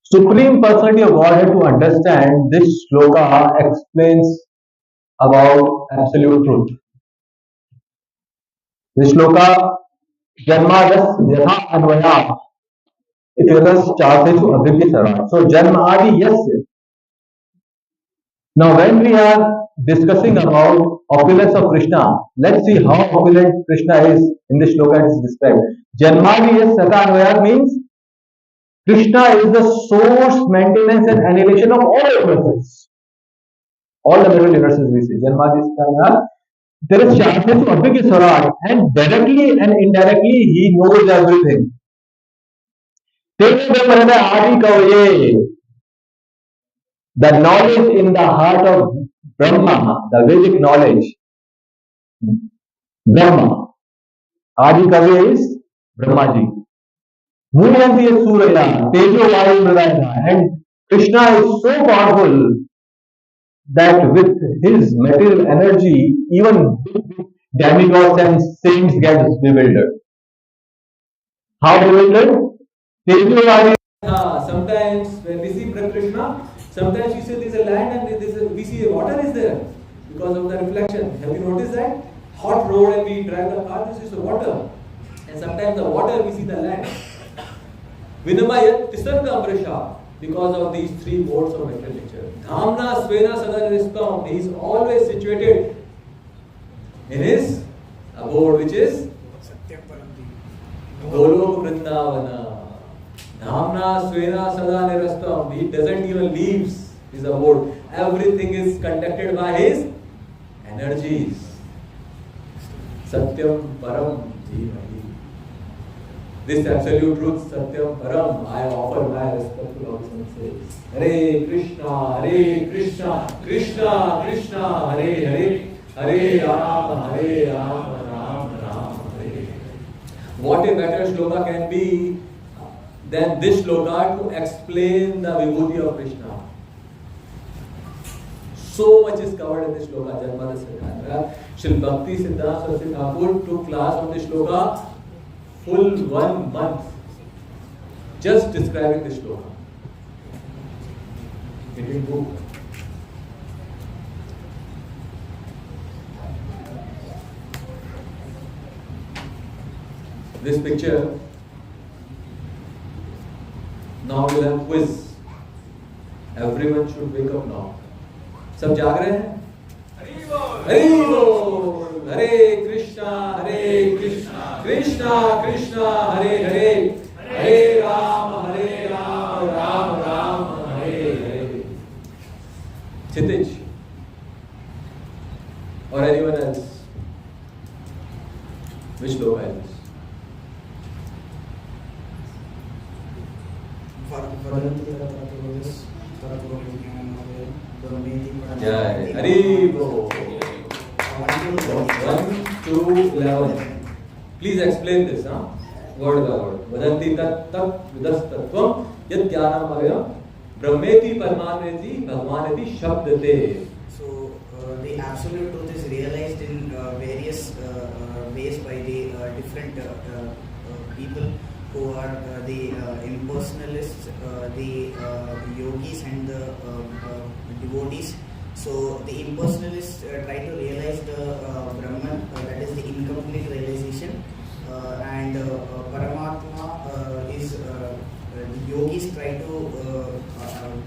Supreme Personality of Godhead, to understand this shloka explains about absolute truth. This shloka Janmadas Yatha Anvaya Itivatas Chatesu Abhivya Saran. So Janma Adi, yes. Now when we are discussing about opulence of Krishna, let's see how opulent Krishna is in this shloka. It is described. Janmadi yes Yatha Anvaya means Krishna is the source, maintenance and annihilation of all universes. All the middle universes we see. Janmadi Yatha. There is Chatesu Abhivya Saran, and directly and indirectly he knows everything. The knowledge in the heart of Brahma, the Vedic knowledge, Brahma, Adi Kavi is Brahmaji. Muryanti is Surya, Tejo Vayu Mridaya, and Krishna is so powerful that with his material energy, even demigods and saints get bewildered. How bewildered? Sometimes when we see Krishna, sometimes we say there is a land and we see water is there because of the reflection. Have you noticed that? Hot road and we drive the car, this is the water. And sometimes the water we see the land. Vinamaya Tisarga Amrisha, because of these three modes of literature. Dhamna Svena Sadaristam, he is always situated in his abode, which is Golok Vrindavana. Dhamna Svena Sadanirastam, he doesn't even leave his abode. Everything is conducted by his energies. Satyam Param Jivahi. This absolute truth, Satyam Param, I offer my respectful obeisances. Hare Krishna, Krishna Krishna, Hare Hare, Hare Rama, Rama Rama, Hare. What a better shloka can be than this shloka to explain the vibhuti of Krishna. So much is covered in this shloka. Janmada Siddhanta. Shri Bhakti Siddhanta Saraswati Thakur took class on this shloka full 1 month just describing this shloka. Indian book. This picture. Now we'll have quiz. Everyone should wake up now. सब जाग रहे हैं? हरि बोल, हरे कृष्णा, कृष्णा कृष्णा, हरे हरे, हरे Ram, Ram Ram, Chitij, or anyone else? Which loka is this? Yeah, Hari Bol. 1 to 11. Please explain this, huh? Word by word. Vadanti tat tat vidas tattvam yad jnanamaya brahmeti parmaneti bhagwaneti shabdate. So the absolute truth is realized in various ways by the different people who are the impersonalists, the yogis and the devotees. So the impersonalists try to realize the Brahman, that is the incomplete realization, and Paramatma is the yogis try to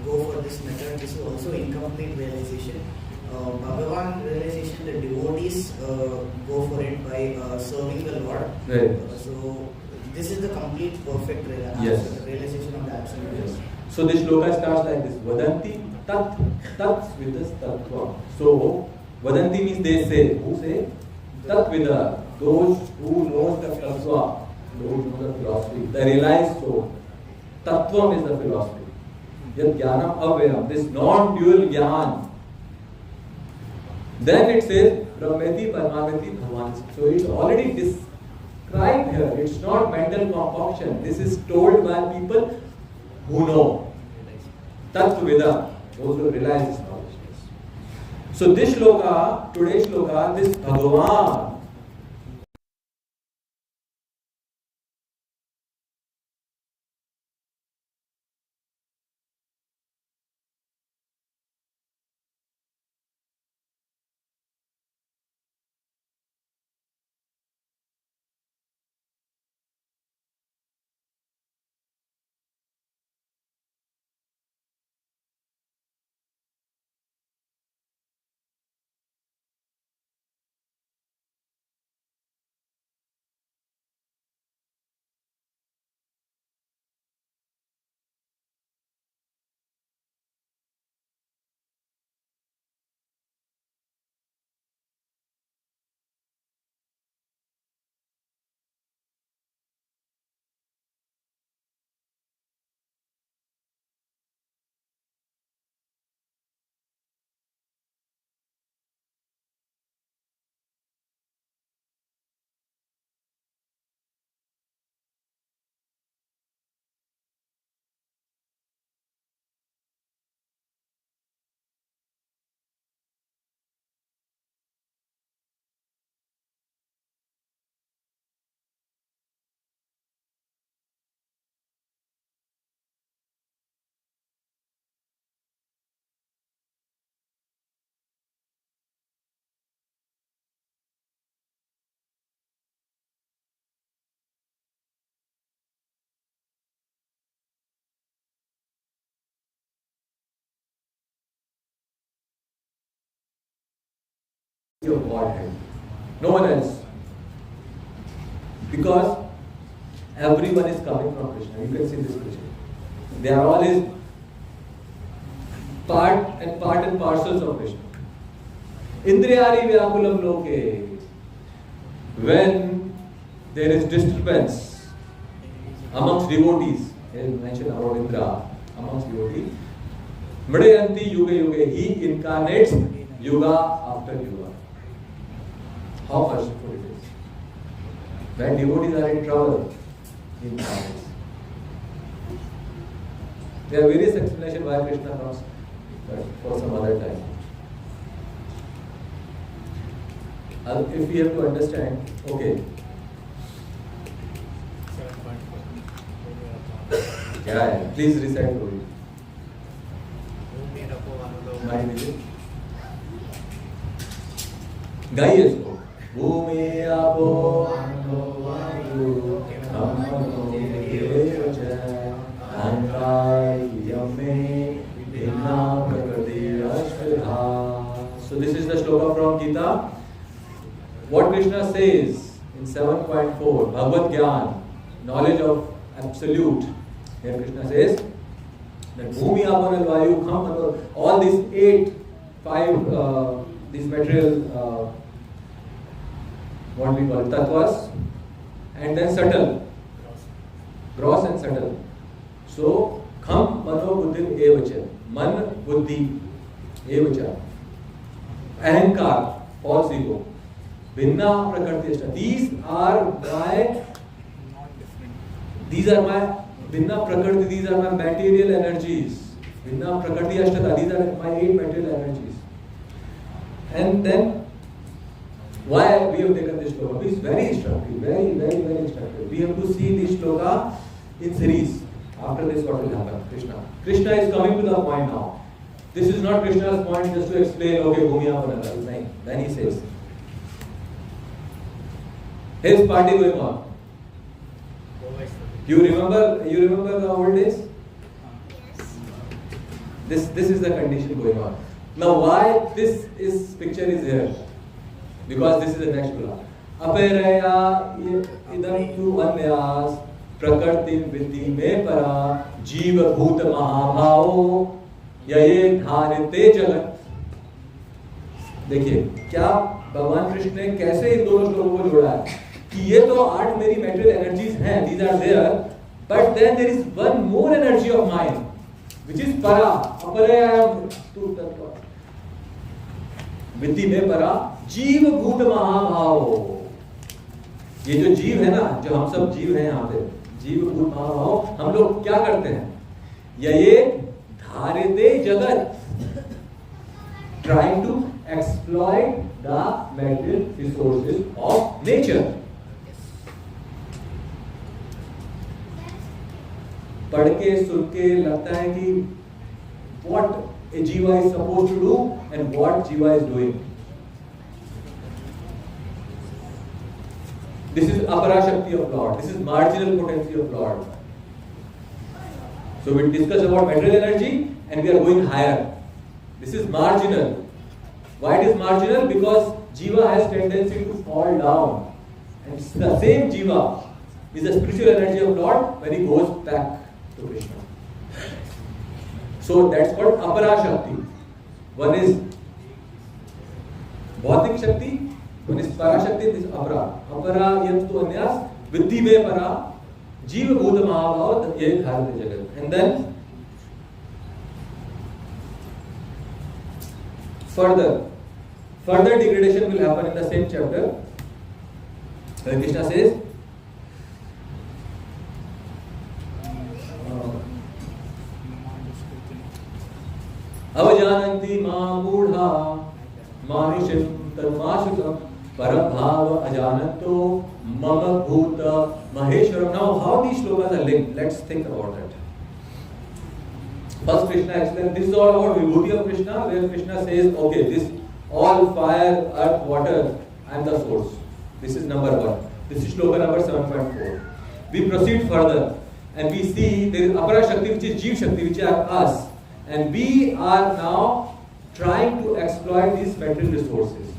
go for this method. This is also incomplete realization. Bhagavan realization, the devotees go for it by serving the Lord. Right. So this is the complete perfect Yes. realization of the absolute. Yes. So this shloka starts like this: Vadanti tat tat vidas tattva. So Vadanti means they say. Who say? Tat vida. Those who knows the tattva, those who know the philosophy, the realized soul. Tattvam is the philosophy. Yad jnanam avyayam. This non-dual jnana. Then it says Brahmeti Parmaneti Bhagwan. So it's already described here. It's not mental concoction. This is told by people who know. Tattvida, those who realize this knowledge. So this shloka, today's shloka, this Bhagavan, of Godhead. No one else. Because everyone is coming from Krishna. You can see this Krishna. They are all his part and parcels of Krishna. Indriyari vyakulam loke. When there is disturbance amongst devotees, here mentioned about Indra, amongst devotees, Mridanti yuga yuga, he incarnates yuga after yuga. How merciful it is. When devotees are in trouble, he incarnates. There are various explanations why Krishna comes, but for some other time. If we have to understand, okay. Yeah, please recite for it. गाइए इसको भूमि आपो वायु अमनो तेज अहंकार्यमे भिन्ना प्रकृति अष्टधा. So this is the shloka from Gita. What Krishna says in 7.4, Bhagavad Gyan, knowledge of absolute. Here Krishna says that Bhumi, Apan and Vayu, Kham, all these 8 five these material what we call tattvas, and then subtle, gross and subtle. So kham mano buddhi evacha, man buddhi evacha, ahankar, false ego, bhinna prakriti ashta. These are my bhinna prakriti, these are my material energies. Bhinna prakriti ashtata, these are my 8 material energies. And then why we have taken this shloka? It is very instructive, very instructive. We have to see this shloka in series. After this, what will happen? Krishna is coming to the point now. This is not Krishna's point just to explain, okay, Bhumiya Panala. Then he says, his party going on. You remember the old days? This is the condition going on. Now why this picture is here? Because this is the next shloka. Aperaya idam tu anyas prakartin vidhi me para jiva bhut mahabhavo yaye dharite jagat. देखिए क्या भगवान कृष्ण ने कैसे इन दोनों श्लोकों को जोड़ा है कि ये तो 8 मेरी मेटेरियल एनर्जीज हैं, these are there, but then there is one more energy of mine which is para, aparaya tu tattva विद्धि में परा जीव भूत महाभाव. ये जो जीव है ना, जो हम सब जीव हैं यहाँ पे, जीव भूत महाभाव, हम लोग क्या करते हैं? ये धारिते जगत, trying to exploit the material resources of nature. पढ़ के सुन के लगता है कि what a jiva is supposed to do and what jiva is doing. This is apara shakti of Lord. This is marginal potency of Lord. So we discuss about material energy and we are going higher. This is marginal. Why it is marginal? Because jiva has tendency to fall down. And the same jiva is the spiritual energy of Lord when he goes back to Krishna. So that's called apara shakti. One is bhautik shakti, one is para shakti, this is apara. Apara yamstu anyas viddhi me para jiva bhuta mahabhav ye dharate jagat. And then further degradation will happen in the same chapter. Where Krishna says, अवजानन्ति मां मूढ़ा मानुषं तन्माशुकं परभाव अजानतो मम भूत Maheshwaram. Now how these shlokas are linked? Let's think about it. First Krishna explains, this is all about vibhuti of Krishna, where Krishna says, okay, this all fire, earth, water, I am the source. This is number 1. This is shloka number 7.4. We proceed further and we see there is apara shakti, which is jeev shakti, which are us. And we are now trying to exploit these material resources.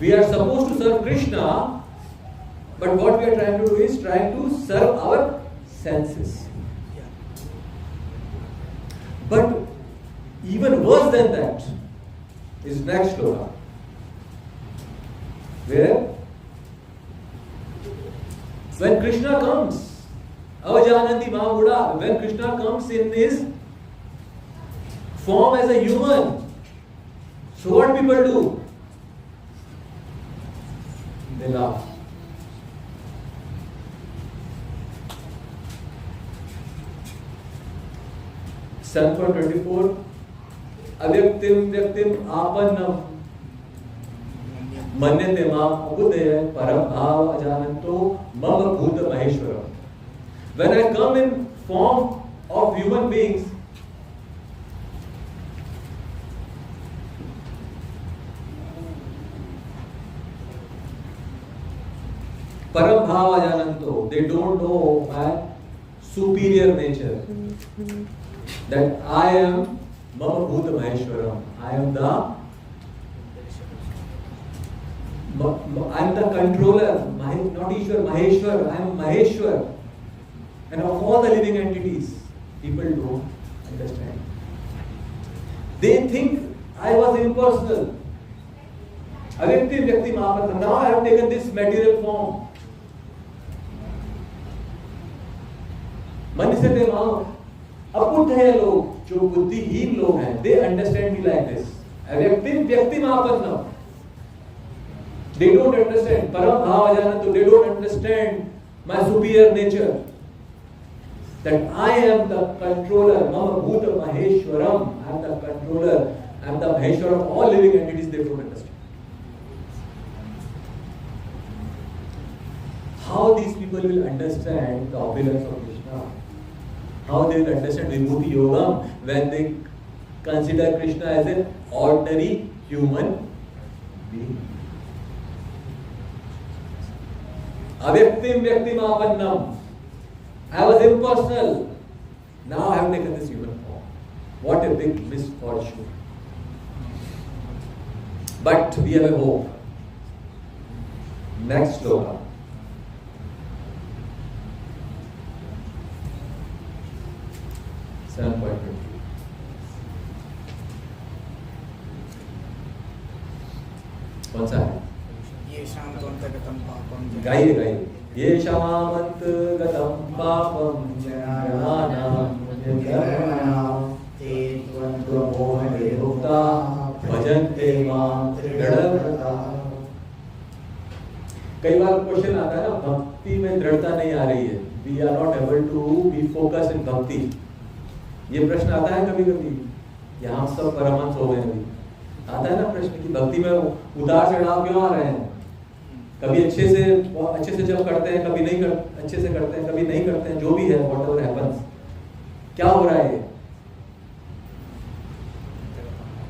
We are supposed to serve Krishna, but what we are trying to do is trying to serve our senses. But even worse than that is next shloka, where when Krishna comes, Avajananti Mahabuddha, when Krishna comes in his form as a human, so what people do? They laugh. Psalm 24, avyaktim vyaktim apannam manyate mam abudaya param bhava ajananto mama bhuta maheshwaram. When I come in form of human beings, param bhava ajananto, they don't know my superior nature. That I am mama bhuta maheshwaram. I am the controller, not Ishwar, Maheshwar. I am Maheshwar. And of all the living entities, people don't understand. They think I was impersonal. Avyakti Vyakti Mahaparam. Now I have taken this material form. Manisate Mahaparam. अपुद्धय लोग जो बुद्धिहीन लोग हैं, they understand me like this. Avyaktim Vyaktim Apannam. They don't understand. Param Bhavajanantu. They don't understand my superior nature. That I am the controller. Mama Bhuta Maheshwaram. I am the controller. I am the Maheshwar of all living entities. They don't understand. How these people will understand the opulence of Krishna? How they will understand Vibhuti Yogam when they consider Krishna as an ordinary human being? Avyaktim Vyaktim Apannam. I was impersonal. Now I have taken this human form. What a big misfortune. But we have a hope. Next sloka. कौन सा है? ये शामंतगतम पापम गाइए गाइए। ये शामंतगतम पापम जनानां ते त्वन्त्वमोहने मुक्ता भजन्ते मां दृढ़व्रता। कई बार क्वेश्चन आता है ना, भक्ति में दृढ़ता नहीं आ रही है, we are not able to be focus in bhakti. ये प्रश्न आता है कभी कभी, यहाँ सब परमहंस हो गए अभी, आता है ना प्रश्न कि भक्ति में उतार चढ़ाव क्यों आ रहे हैं? कभी अच्छे से जब करते हैं, कभी नहीं अच्छे से करते हैं, कभी नहीं करते हैं, जो भी है व्हाटएवर हैपेंस, क्या हो रहा है ये?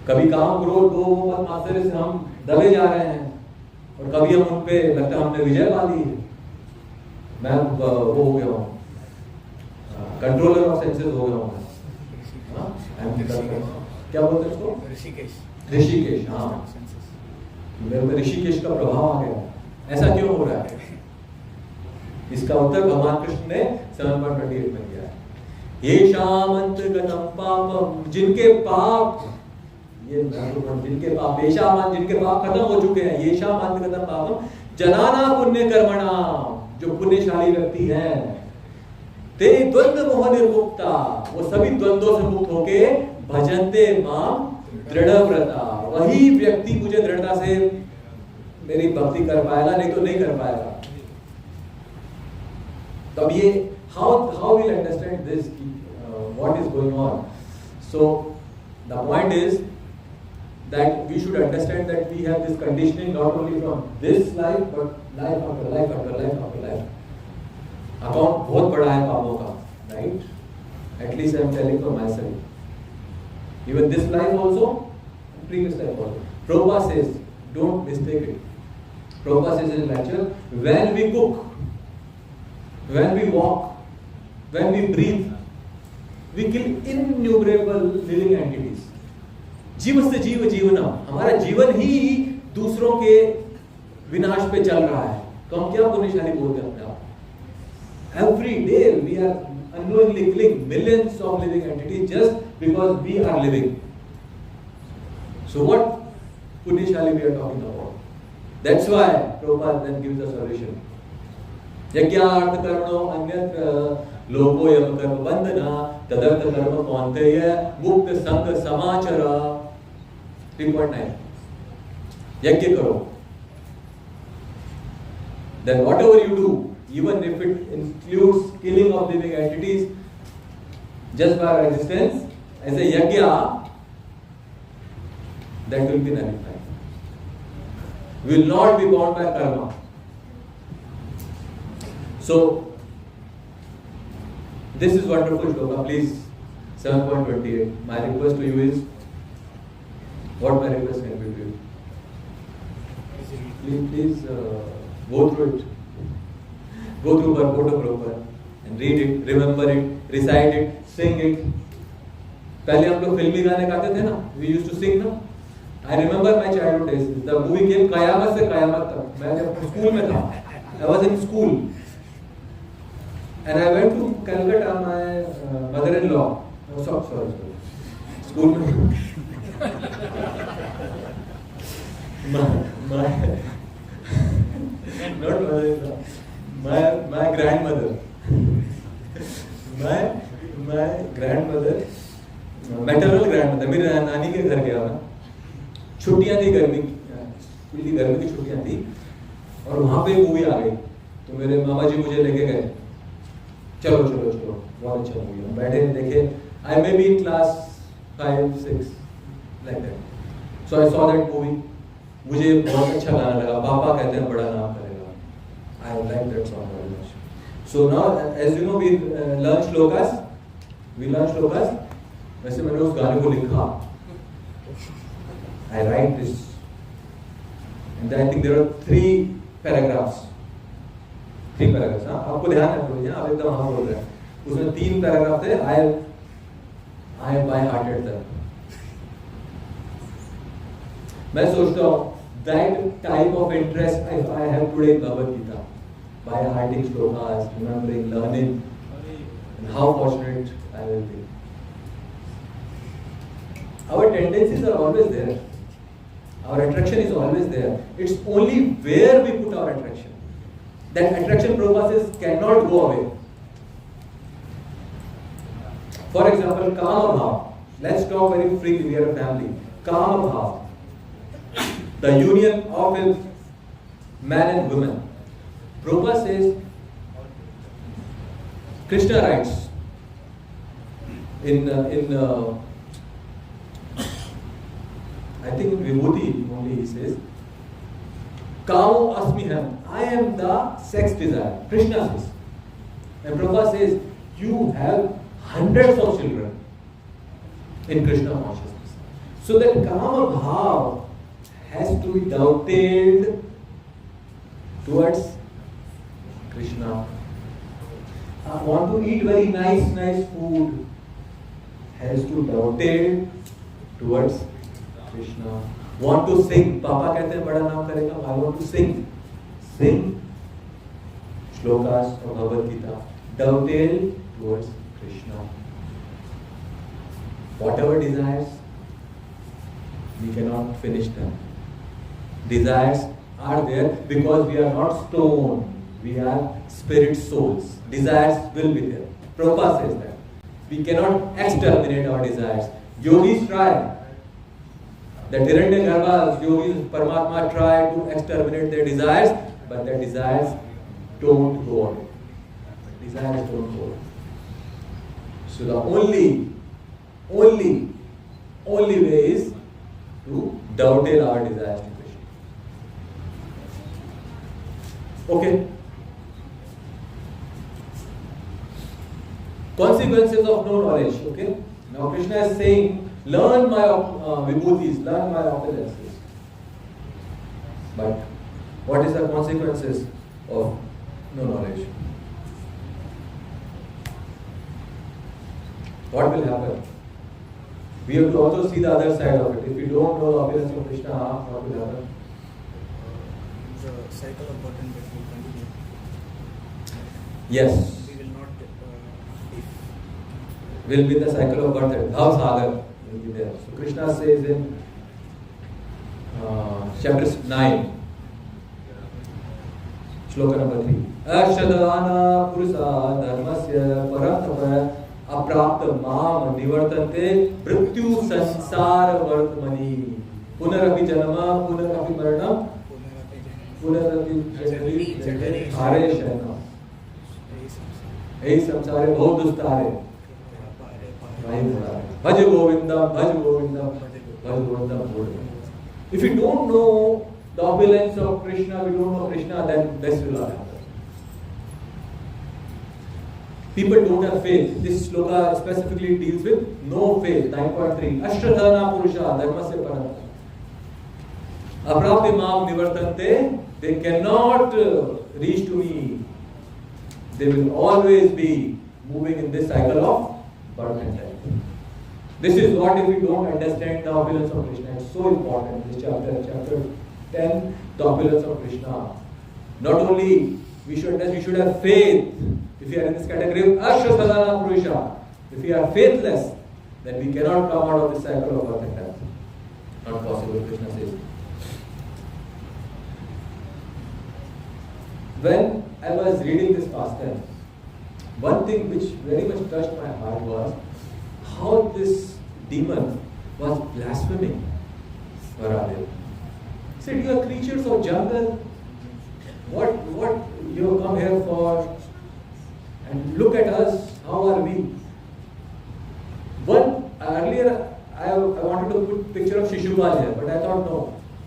कभी काम क्रोध दो मत मात्सर्य से हम दबे जा रहे हैं, और कभी हम उन पे लगता है हमने विजय पा ली है, मैं वो हो गया हूँ, कंट्रोलर ऑफ सेंसेस हो गया हूँ, क्या बोलते हैं उसको? ऋषिकेश। हाँ, मेरे में ऋषिकेश का प्रभाव आ गया। ऐसा क्यों हो रहा है? इसका उत्तर भगवान कृष्ण ने 7.28 में दिया है। ये शामंतगतम पापम, जिनके पाप, ये जिनके पाप, ये शामंत, जिनके पाप खत्म हो चुके हैं, ये शामंतगतम पापम जनाना पुण्य कर्मणा, जो पुण्यशाली व्यक्ति हैं, ते द्वंद्व मोह निर्मुक्ता, वो सभी द्वंद्वों से मुक्त होके भजन्ते मां दृढ़व्रता, वही व्यक्ति मुझे दृढ़ता से मेरी भक्ति कर पाएगा, नहीं तो नहीं कर पाएगा। तो अब ये how we'll understand this, what is going on? So the point is that we should understand that we have this conditioning not only from this life but life after life after life after life. Account बहुत बड़ा है पापों का, right? At least I am telling for myself. Even this life also, previous life also. Prabhupada says, don't mistake it. Prabhupada says in Ranchor, when we cook, when we walk, when we breathe, we kill innumerable living entities. जीव से जीव जीवना, हमारा जीवन ही दूसरों के विनाश पे चल रहा है, तो हम क्या पुण्यशाली बोलते हैं अपने आप? Every day we are unknowingly killing millions of living entities just because we are living. So what punyashali we are talking about? That's why Prabhupada then gives a solution. Yagyartha karmano anyatra logo yam karma bandhana tadartha karma kaunteya mukta sangha samachara. 3.9. Yajna karo. Then whatever you do, even if it includes killing of living entities, just by our existence, as a yajna, that will be nullified. We will not be bound by karma. So, this is wonderful shloka. Please, 7.28. My request to you is, what my request can be to you? Please go through it. Go through purport of Prabhupada and read it, remember it, recite it, sing it. पहले हम लोग फिल्मी गाने गाते थे ना, we used to sing ना. I remember my childhood days. The movie came कयामत से कयामत तक. मैं जब स्कूल में था, I was in school, and I went to Calcutta. My mother-in-law, sorry, school में. my not mother-in-law, my grandmother, my grandmother, maternal grandmother, मेरी नानी के घर गया मैं, छुट्टियां थी गर्मी की छुट्टियां थी और वहां पे मूवी आ गई तो मेरे मामा जी मुझे लेके गए, चलो बहुत अच्छा मूवी है, बैठे देखे, I may be in class 5, 6 like that, so I saw that movie, मुझे बहुत अच्छा गाना लगा, पापा कहते हैं बड़ा नाम करेगा, I like that song very much. So now as you know we learn shlokas, वैसे मैंने उस गाने को लिखा, I write this, and I think there are 3 paragraphs. हाँ, आपको ध्यान है थोड़ी, आप एकदम हाँ बोल रहे हैं, उसमें 3 पैराग्राफ थे, I have by hearted them. मैं सोचता हूँ that type of interest if I have today in Bhagavad Gita, by hearting shlokas, remembering, learning, and how fortunate I will be. Our tendencies are always there. Our attraction is always there. It's only where we put our attraction. That attraction, Prabhupada says, cannot go away. For example, Kama Bhav. Let's talk very freely, we are a family. Kama Bhav. The union of a man and woman. Prabhupada says, Krishna writes in I think in Vibhuti only he says, Kamo Asmiham, I am the sex desire. Krishna says. And Prabhupada says, you have hundreds of children in Krishna consciousness. So that Kama Bhav has to be doubted towards Krishna. I want to eat very nice food. Has to doubted towards Krishna. Want to sing. Papa कहते हैं बड़ा नाम करेगा. I want to sing. Sing shlokas of Bhagavad Gita. Dovetail towards Krishna. Whatever desires, we cannot finish them. Desires are there because we are not stone. We are spirit souls. Desires will be there. Prabhupada says that. We cannot exterminate our desires. Yogis try. The Hiranyagarbhas, yogis, Paramatma try to exterminate their desires, but their desires don't go away. Desires don't go away. So the only way is to dovetail our desires to Krishna. Okay. Consequences of no knowledge. Okay. Now Krishna is saying, learn my vibhutis, learn my opulences. But what is the consequences of no knowledge? What will happen? We have to also see the other side of it. If we don't know the opulence of Krishna, what will happen? The cycle of birth and death will continue. Yes. We will not Will be the cycle of birth and Bhav Sagar will be there. So Krishna says in chapter 9, shloka number 3, Ashadana Purusa Dharmasya Paramtapa Aprapta Mam Nivartante Mrityu Sansara Vartmani Punarapi Janama Punarapi Maranam Punarapi Jatari Hare Shanam Ei Samsare Bahut Dustare Bhaj Govindam, Bhaj Govindam, Bhaj Govindam. If we don't know the opulence of Krishna, we don't know Krishna, then this will not happen. People don't have faith. This sloka specifically deals with no faith. 9.3. Ashtadhana Purusha, Dharmasya Param. Aprapti Mam Nivartante, they cannot reach to me. They will always be moving in this cycle of birth and death. This is what if we don't understand the opulence of Krishna. It's so important. This chapter 10, the opulence of Krishna. Not only we should have faith. If we are in this category of Ashwadhana Purusha, if we are faithless, then we cannot come out of this cycle of birth and death. Not possible, Krishna says. When I was reading this pastime, one thing which very much touched my heart was how this demon was blaspheming Varadev. He said, "You are creatures of jungle. What you have come here for? And look at us. How are we?" Earlier I wanted to put picture of Shishupal here, but I thought no.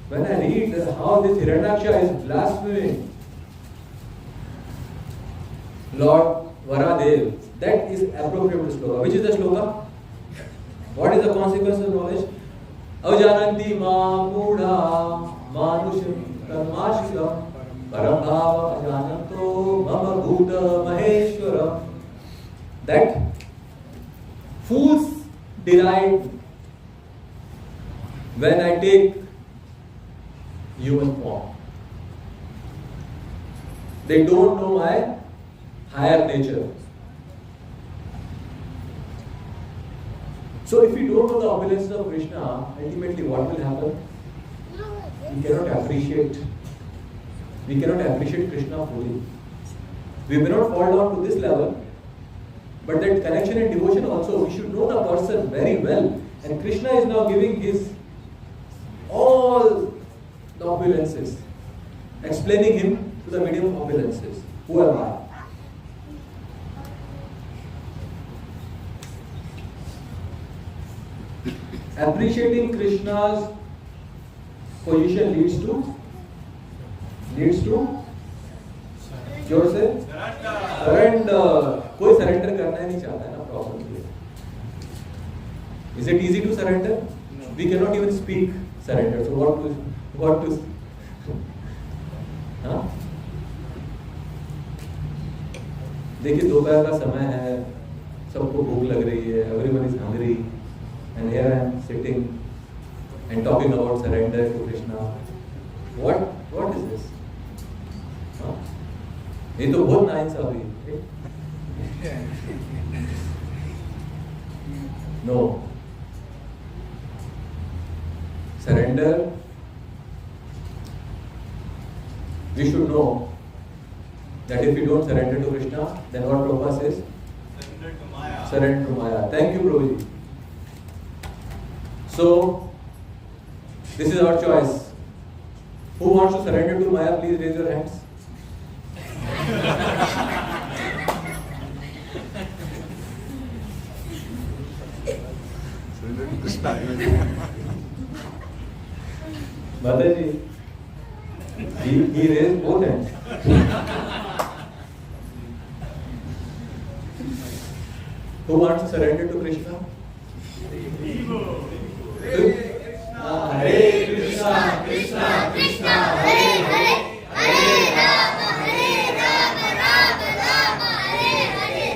When I read how this Hiranyaksha is blaspheming Lord Varadev, that is appropriate to sloka. Which is the sloka? What is the consequence of knowledge? Avajananti ma mudha manusham karmashikam parambhava ajananto mama bhuta maheshwaram. That fools delight when I take human form. They don't know my higher nature. So if we don't know the opulences of Krishna, ultimately what will happen? We cannot appreciate Krishna fully. We may not fall down to this level, but that connection and devotion also, we should know the person very well. And Krishna is now giving his all the opulences, explaining him to the medium of opulences. Who am I? Appreciating Krishna's position leads to जोर से surrender. कोई surrender करना ही नहीं चाहता है ना, problem ये. Is it easy to surrender? No. We cannot even speak surrender. So what to हाँ? देखिए दोपहर का समय है, सबको भूख लग रही है, everyone is hungry, and here I am sitting and talking about surrender to Krishna. What is this? हाँ? ये तो बहुत नाइंसाफी है. No. Surrender. We should know that if we don't surrender to Krishna, then what Prabhupada says? Surrender to Maya. Surrender to Maya. Thank you, Prabhuji. So, this is our choice. Who wants to surrender to Maya? Please raise your hands. Surrender to Krishna. Mataji, he raised both hands. Who wants to surrender to Krishna? Hare Krishna, Krishna Krishna, Hare Hare, Hare Rama, Rama, Hare Hare.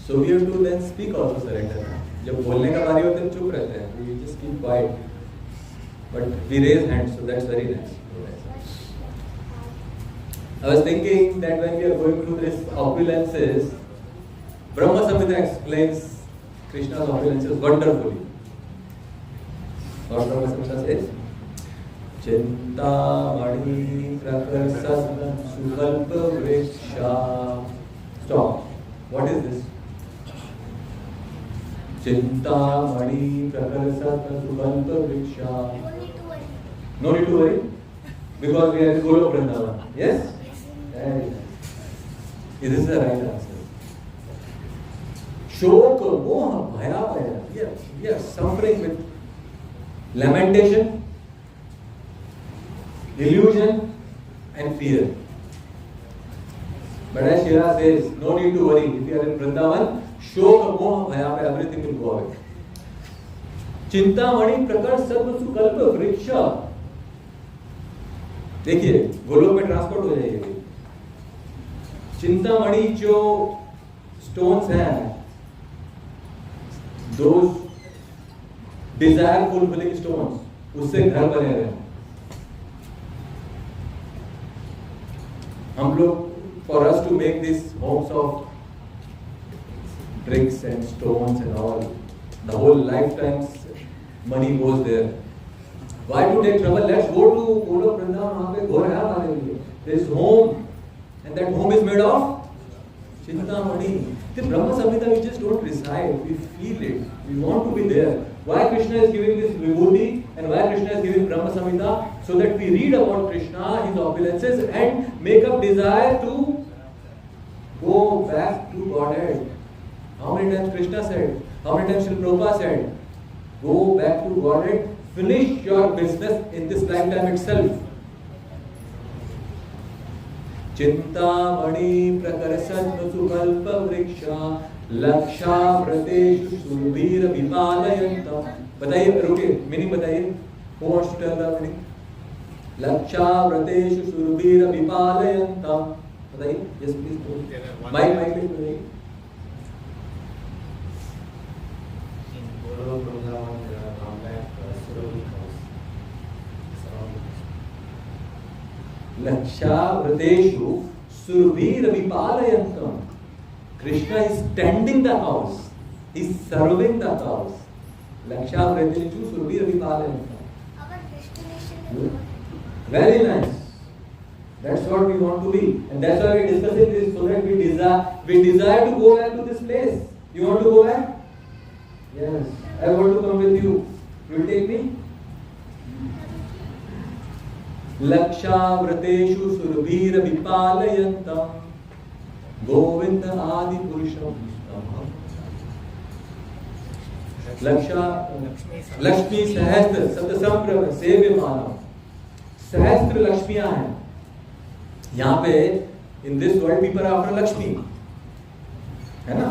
So we have to then speak also surrender. जब बोलने का बारी होता है चुप रहते हैं. We just keep quiet. But we raise hands, so that's very nice. I was thinking that when we are going through this opulences, Brahma Samhita explains Krishna's opulences wonderfully. What Brahma Samhita says? Chintamani Prakarsana Sukalpa Vriksha. Stop. What is this? Chintamani Prakarsana Sukalpa Vriksha. No need to worry. Because we are in Golok Vrindavan. Yes? Very nice. This is the right answer. Shok, moha, bhaya. We are suffering with lamentation, illusion, and fear. But as Shira says, no need to worry. If you are in Vrindavan, shok, moha, bhaya, everything will go away. Chintamani prakar sarva sukalpa vriksha. देखिए गोलोक में transport हो जाएगी. चिंतामणि जो stones हैं, those desire fulfilling stones, उससे घर बने रहे. हम लोग, for us to make these homes of bricks and stones and all, the whole lifetime's money goes there. Why to take trouble? Let's go to Golok Vrindavan, वहाँ पे घर है हमारे लिए. There is home, and that home is made of Chintamani. The Brahma Samhita we just don't recite, we feel it, we want to be there. Why Krishna is giving this vibhuti and why Krishna is giving Brahma Samhita? So that we read about Krishna, his opulences and make up desire to go back to Godhead. How many times Krishna said? How many times Srila Prabhupada said? Go back to Godhead, finish your business in this lifetime itself. Chintamani प्रकर्षन् सुकल्प वृक्षा लक्षाव्रतेषु सुरभीर विपालयन्तम्. बताइए, रुकिए, meaning बताइए. Who wants to tell the meaning? लक्षाव्रतेषु सुरभीर विपालयन्तम्. बताइए. Yes, please. Mic, please बताइए. In Golok Vrindavan, there are combat Surabhi cows surrounding. Lakshavrateshu Survir Vipalayantam. Krishna is tending the cows. He is serving the cows. Lakshavrateshu Survir Vipalayantam. Our destination. Very nice. That's what we want to be. And that's why we are discussing this, so that we desire to go back to this place. You want to go back? Yes. I want to come with you. You will take me? लक्षाव्रतेषु सुरभीर विपालयन्तम् Govind आदि पुरुषम् लक्ष्मी सहस्त्र शब्द संप्रभ सेव्यमानम्. सहस्त्र लक्ष्मियां हैं यहाँ पे. In this world people are after Lakshmi, है ना?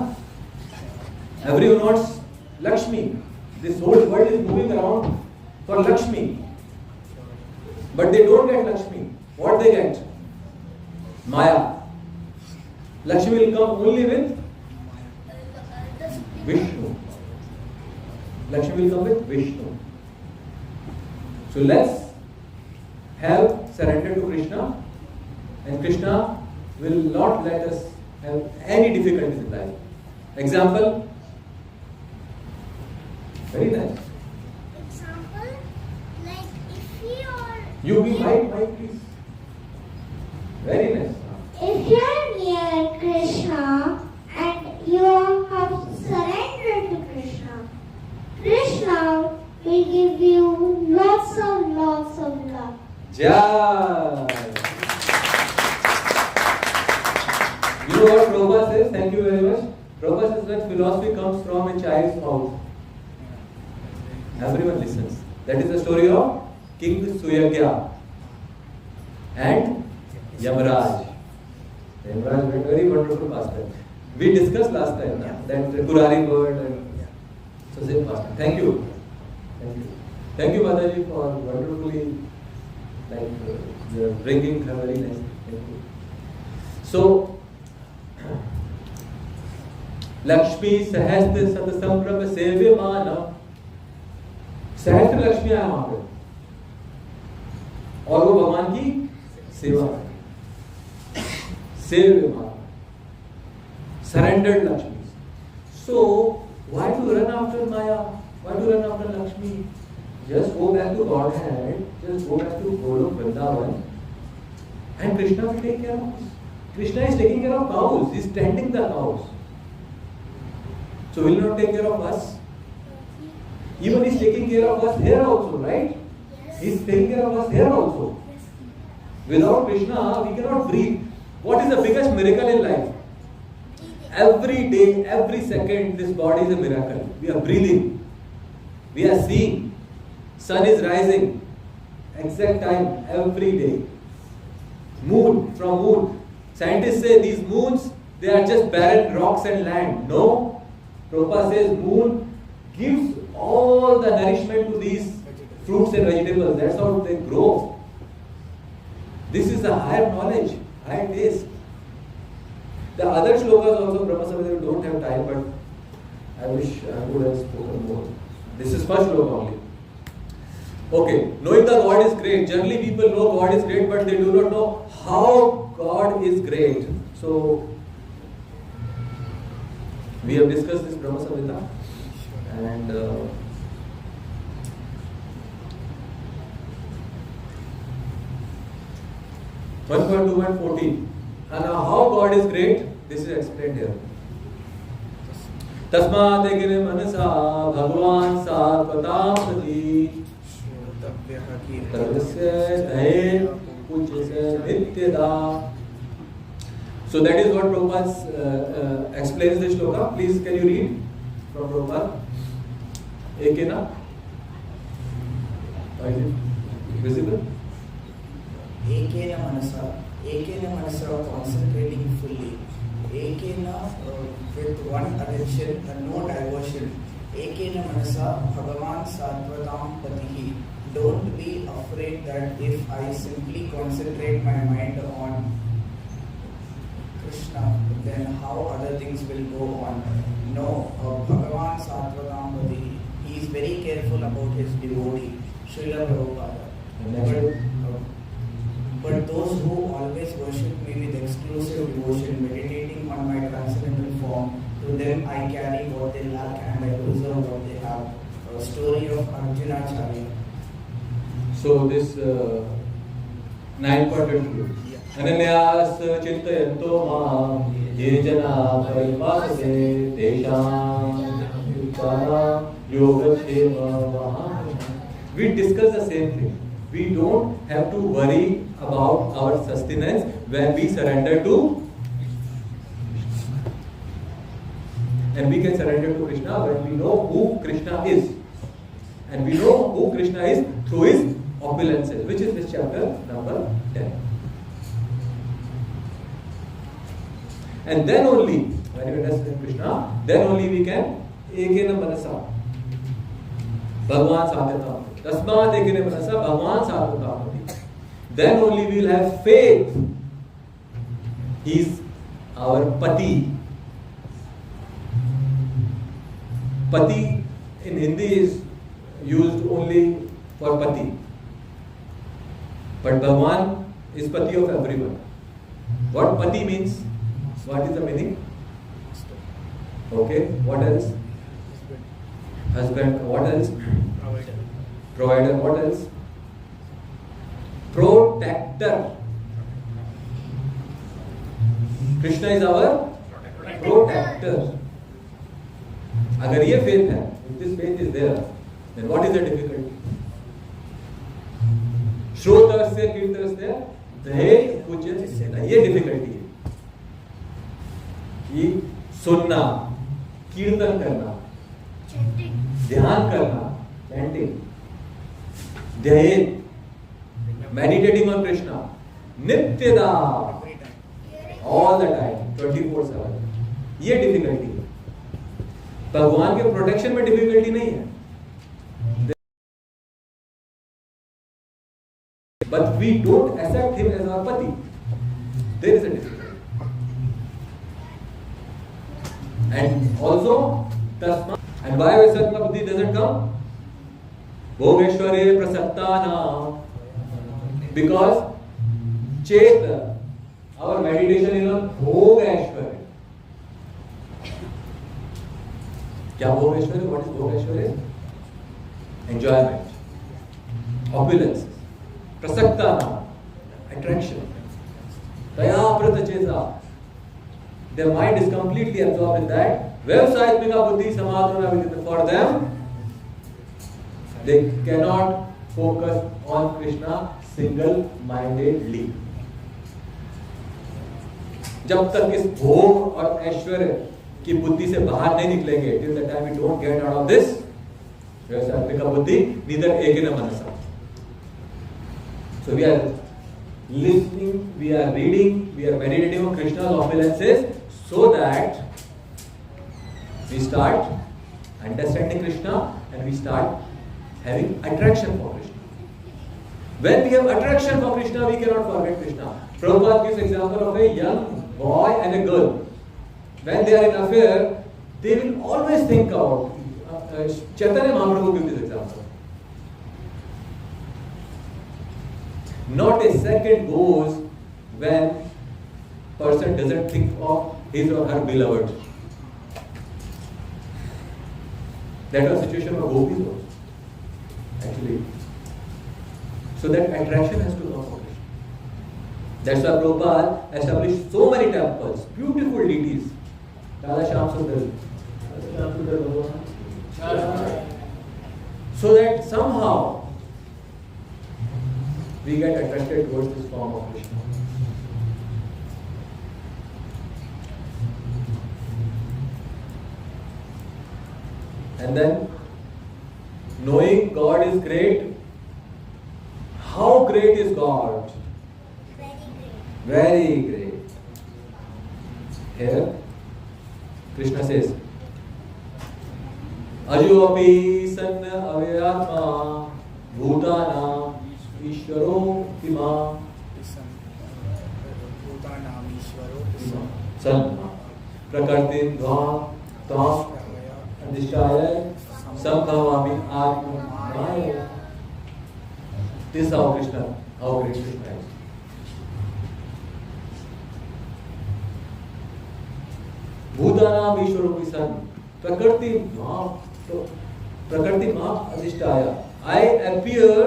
Everyone wants Lakshmi. This whole world is moving around for Lakshmi. But they don't get Lakshmi. What they get? Maya. Lakshmi will come only with Vishnu. Lakshmi will come with Vishnu. So let's have surrender to Krishna, and Krishna will not let us have any difficulties in life. Example? Very nice. You be mic, please. Very nice. If you are near Krishna and you have surrendered to Krishna, Krishna will give you lots of love. Jai. You know what Prabhupada says? Thank you very much. Prabhupada says that philosophy comes from a child's mouth. Everyone listens. That is the story of King Suyagya and Yamaraj. Yamaraj was a very wonderful pastor. We discussed last time that Kurari bird and so same pastor. Thank you. Thank you, Mataji, for wonderfully bringing her very nice. Thank you. So, Lakshmi Sahastra Sat Samprabha Sevyamana. सहस्त्र लक्ष्मियां हैं वहां पे और वो भगवान की सेवा है. सेव्यमान, surrendered Lakshmi. So why to run after Maya? Why to run after Lakshmi? Just go back to Godhead. Just go back to Golok Vrindavan, and Krishna will take care of us. Krishna is taking care of cows. He is tending the cows. So will not take care of us? Even he is taking care of us here also, right? Yes. He is taking care of us here also. Without Krishna, we cannot breathe. What is the biggest miracle in life? Every day, every second, this body is a miracle. We are breathing. We are seeing. Sun is rising. Exact time, every day. Moon, from moon. Scientists say these moons, they are just barren rocks and land. No. Prabhupada says moon gives all the nourishment to these fruits and vegetables. That's how they grow. This is a higher knowledge, higher taste. The other shlokas also, Brahma Samhita, we don't have time, but I wish I would have spoken more. This is first shloka only. Okay, knowing that God is great. Generally people know God is great, but they do not know how God is great. So, we have discussed this Brahma Samhita, and 1.2.14. And how God is great, this is explained here. तस्मात् एकेन मनसा भगवान सात्वतामति सर्वस्य दये पूज्यस्य नित्यदा. So that is what Prabhupada explains this shloka. Please can you read from Prabhupada? Ekena? Is it visible? Ekena manasa concentrating fully. Ekena with one attention and no diversion. Ekena manasa Bhagavan Sattvatam Patihi. Don't be afraid that if I simply concentrate my mind on Krishna, then how other things will go on. No, Bhagavan Sattvatam Patihi. He is very careful about his devotee, Srila Prabhupada. But those who always worship me with exclusive devotion, meditating on my transcendental form, to them I carry what they lack and I preserve what they have. A story of Arjuna Charya. So this 9.2. Ananyas chintayanto ma ye jana paripasase tesham yuktana yogaksema vaham. We discuss the same thing. We don't have to worry about our sustenance when we surrender to Krishna. And we can surrender to Krishna when we know who Krishna is. And we know who Krishna is through his opulences, which is this chapter number 10. And then only, when we understand Krishna, then only we can ekena manasa Bhagavan Sattvatam. Tasmat ekena manasa Bhagavan Sattvatam. Then only we will have faith. He is our Pati. Pati in Hindi is used only for Pati. But Bhagavan is Pati of everyone. What Pati means? What is the meaning? Okay, what else? Husband. What else? Provider. What else? Protector. Krishna is our protector. अगर ये faith है, if this faith is there, then what is the difficulty? श्रोतस्य कीर्तनस्य दहेय पूज्यस्य. ये difficulty है कि सुनना, कीर्तन करना, ध्यान करना, chanting, ध्येय, meditating on Krishna, nityada, all the time, 24/7. ये difficulty है. भगवान के प्रोटेक्शन में difficulty नहीं है. But we don't accept him as our Pati. There is a difficulty. And also, Tasma. And why Vaisatma Buddhi doesn't come? Bhogeshware Prasattana. Because Cheta, our meditation is on Bhogeshware. Kya Bhogeshware? What is Bhogeshware? Enjoyment, opulence, Prasattana, attraction, Daya Pratachesa. Their mind is completely absorbed in that. Vyavasayatmika Buddhi Samadhana, for them, they cannot focus on Krishna single-mindedly. जब तक इस भोग और ऐश्वर्य की बुद्धि से बाहर नहीं निकलेंगे, till the time we don't get out of this, vyavasayatmika buddhi, neither ekena manasa. So we are listening, we are reading, we are meditating on Krishna's opulences, so that we start understanding Krishna and we start having attraction for Krishna. When we have attraction for Krishna, we cannot forget Krishna. Prabhupada gives example of a young boy and a girl. When they are in affair, they will always think about. Chaitanya Mahaprabhu gives this example. Not a second goes when person doesn't think of his or her beloved. That was the situation of gopis also. Actually. So that attraction has to come for Krishna. That's why Prabhupada established so many temples, beautiful deities. Radha Shyam Sundar. So that somehow we get attracted towards this form of Krishna. And then, knowing God is great, how great is God? Very great. Here, Krishna says, Ajopi sanna avyatma bhutana ishvaro kima sanna prakartin dvam tam adhishtaya sambhavami atmaya. This is how Krishna, how great Krishna is. Bhutanam Ishwaro Pisan Prakriti Ma Adhishtaya. I appear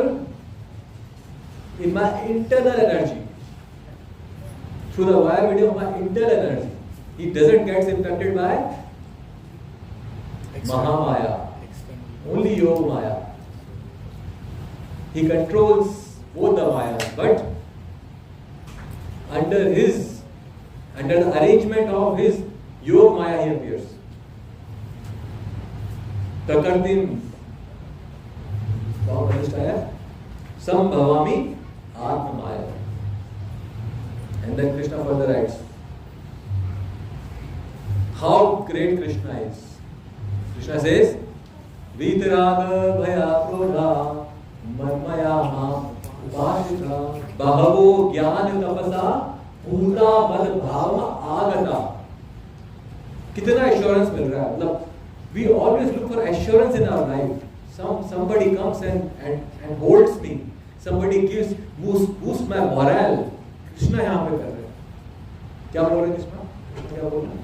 in my internal energy. Through the wire medium of my internal energy. He doesn't get impacted by Mahamaya. Only Yoga Maya. He controls both the Mayas, but under the arrangement of his Yoga Maya he appears. Prakartim Sambhavami Atma Maya. And then Krishna further writes, how great Krishna is. Krishna says, Vitaraga Bhaya Krodha Manmaya Upashita Bahavo Jnana Tapasa Pura Mad Bhava Agata. कितना assurance मिल रहा है, मतलब we always look for assurance in our life. Somebody comes and holds me, somebody gives boost my morale. Krishna यहाँ पे कर रहे हैं, क्या बोल रहे हैं कृष्णा, क्या बोल रहे हैं?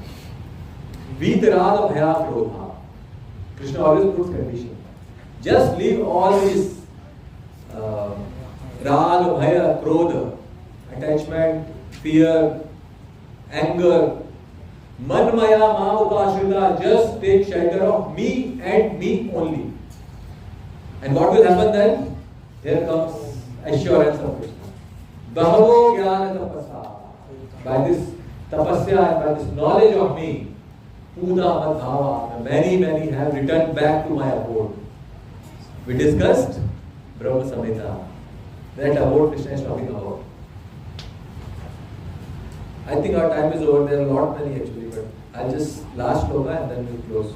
वीतराग भया क्रोधा. Krishna always puts condition. Just leave all this rag, bhaya, krodha, attachment, fear, anger. Manmaya ma upashrita, just take shelter of me and me only. And what will happen then? Here comes assurance of Krishna. Bahavo jnana tapasa. By this tapasya and by this knowledge of me, Puda Madhava, many have returned back to my abode. We discussed Brahma Samhita. That abode Krishna is talking about. I think our time is over. There are a lot many actually, but I'll just last sloka and then we'll close.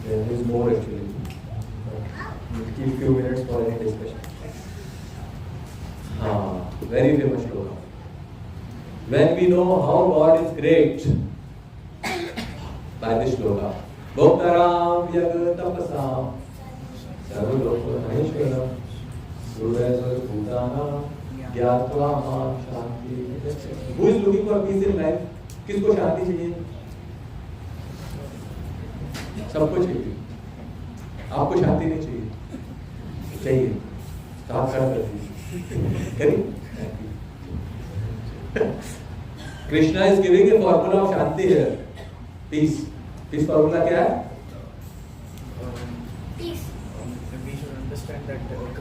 There is more actually. We'll keep few minutes for any discussion. Very famous sloka. When we know how God is great, by this shloka, Bhoktaram Yaga Tapasam Sarvaloka Maheshwaram Survesar Bhutana Gyatva Mam Shanti. Who is looking for peace in life? किसको शांति चाहिए? सबको चाहिए. आपको शांति नहीं चाहिए? चाहिए. तो आप क्या करते हैं? Krishna is giving a formula of Shanti here. Peace. Peace formula क्या है? Peace. We should understand that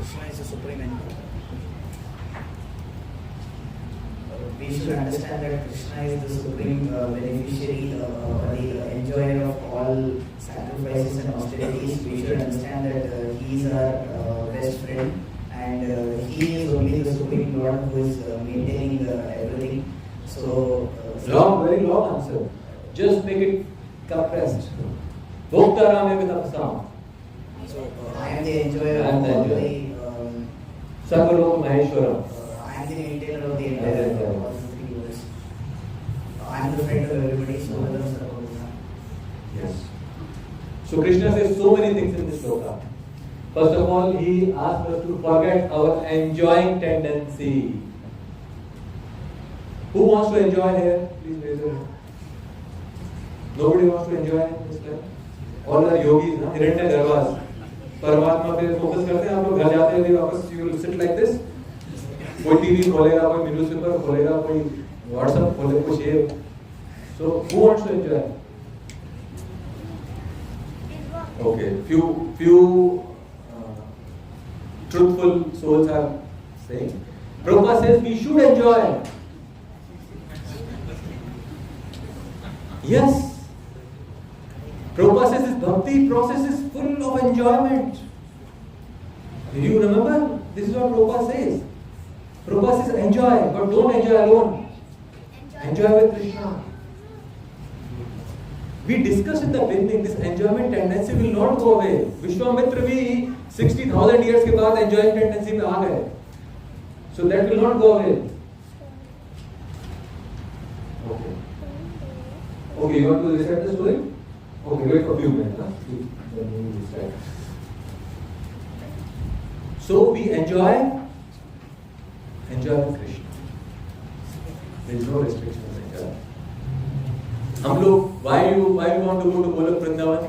Krishna is the supreme entity. We should understand that Krishna is the supreme beneficiary, the enjoyer of all sacrifices and austerities. We should understand that he is our best friend, and he is only the supreme Lord who is maintaining everything. So, very long answer. Just make it compressed. Bhoktaram Yagatapasam. So, I am the enjoyer I am the of enjoyer. Sarvaloka Maheshwaram. I am the maintainer of the entire all the three worlds. I am the friend of everybody, so I love Sarvaloka. Yes. So Krishna says so many things in this sloka. First of all, he asks us to forget our enjoying tendency. Who wants to enjoy here? Please raise your hand. Nobody wants to enjoy this life. All are yogis, na? Hiranya Garvas. Paramatma पे focus करते हैं. आप लोग घर जाते हैं वापस you will sit like this. कोई टीवी खोलेगा, कोई न्यूज़पेपर खोलेगा, कोई व्हाट्सएप खोले, कोई share. So who wants to enjoy? Okay, few truthful souls are saying. Prabhupada says we should enjoy. Yes. Prabhupada says this bhakti process is full of enjoyment. Do you remember? This is what Prabhupada says. Prabhupada says enjoy, but don't enjoy alone. Enjoy with Krishna. We discussed in the beginning, this enjoyment tendency will not go away. Vishwamitra भी 60,000 years के बाद enjoying tendency में आ गए. So that will not go away. Okay. Okay, you want to recite the story? Okay, wait for a few minutes. Then we will recite. So we enjoy with Krishna. There is no restriction on enjoy. हम लोग why you want to go to Golok Vrindavan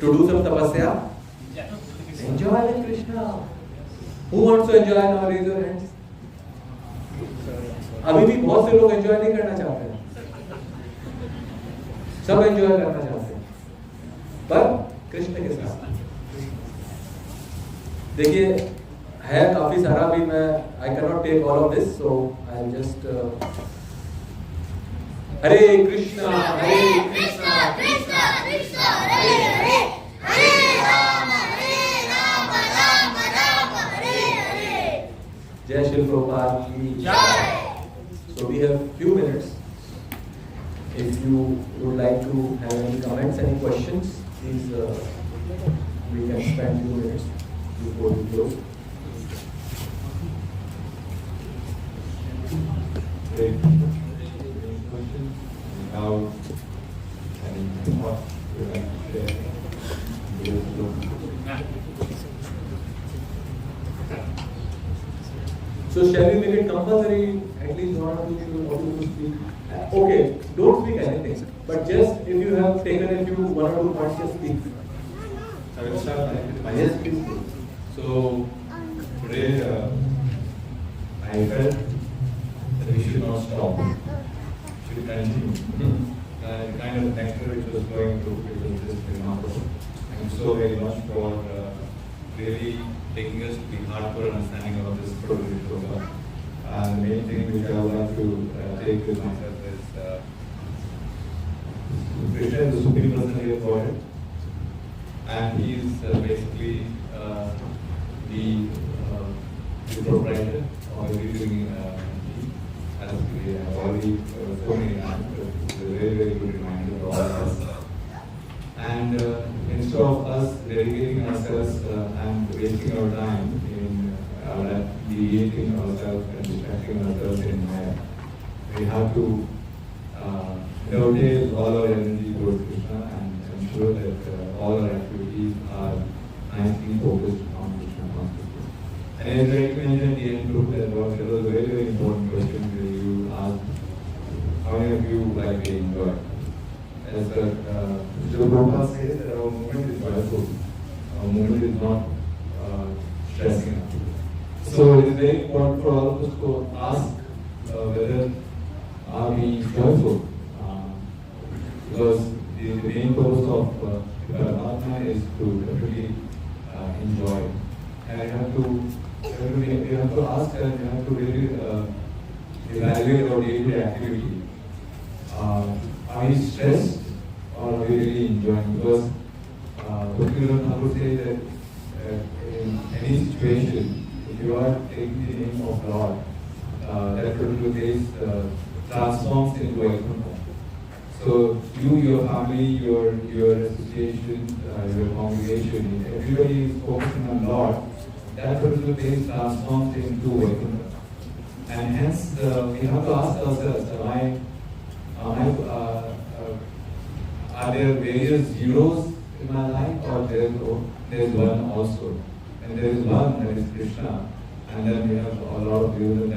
to do some tapasya? Enjoy with Krishna. Who wants to enjoy now? Raise your hands. अभी भी बहुत से लोग enjoy नहीं करना चाहते हैं. सब enjoy करना चाहते हैं, पर कृष्ण के साथ. देखिए है काफी सारा भी, मैं I cannot take all of this, so I'll just Hare Krishna, Krishna, Krishna, Hare Hare, Hare Rama, Rama Rama, Hare Hare. Jai Shri Prabhupada ki Jai. So we have few minutes. If you would like to have any comments, any questions, please we can spend few minutes before we close. Great. Now, any thoughts you would like to share? So shall we make it compulsory? At least one or two should also speak. Okay, don't speak anything, but just if you have taken a few one or two points, just speak. I will start with my yes, please. So today I felt that we should not stop. We should continue. The kind of nectar which was going through, it was just remarkable. Thank you so very much for really taking us to the hardcore understanding of this Prabhuji program. And the main thing which I would like to take with myself is Krishna is the Supreme Personality of Godhead, and he is basically the proprietor of everything as we have already so many times. It's a very, very good reminder for all of us. And instead of us dedicating ourselves and wasting our time in deviating ourselves and distracting ourselves in Maya, we have to nowadays all our energy towards Krishna and ensure that all our activities are nicely focused on Krishna consciousnly. And as I mentioned at the end, group, there was a very, very important question that you asked: how many of you like to enjoy? As Prabhupada says, that our movement is joyful. Our movement is not stressing us. So it is very important for all of us to ask whether are we joyful? Because the main purpose of Paramatma is to definitely enjoy. And we have to ask and we have to really evaluate our day-to-day activity. Are we stressed or are we really enjoying? Because Bhaktivinoda Thakur says that in any situation, if you are taking the name of Lord, that particular place transforms into Vaikuntha. So you, your family, your association, your congregation, everybody is focusing on Lord, that particular place transforms into Vaikuntha. And hence we have to ask ourselves, are there various zeros in my life, or there is one also? And there is one, that is Krishna, and then we have a lot of zeros, and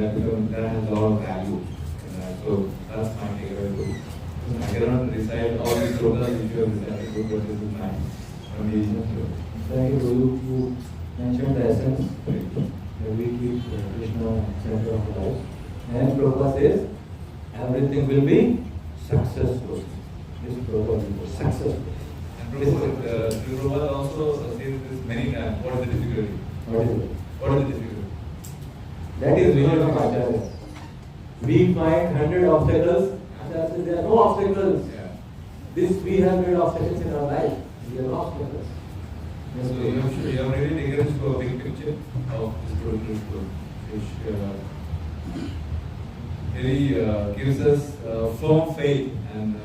that has a lot of value. So that's my takeaway. I cannot recite all these slokas which you have recited, but this is my amazing. Thank you, Guru. You mentioned the essence. The we keep Krishna center of life. And Prabhupada says, everything will be successful. This Prabhupada will be successful. And Prabhupada also says this many times. What is the difficulty? What is it? What is the difficulty? That is vision of Acharya. We find 100 obstacles. Acharya says there are no obstacles. Yeah. This we have made obstacles in our life. We have no obstacles. Yes, So you have really taken us to a big picture of this spiritual school, which really gives us firm faith, and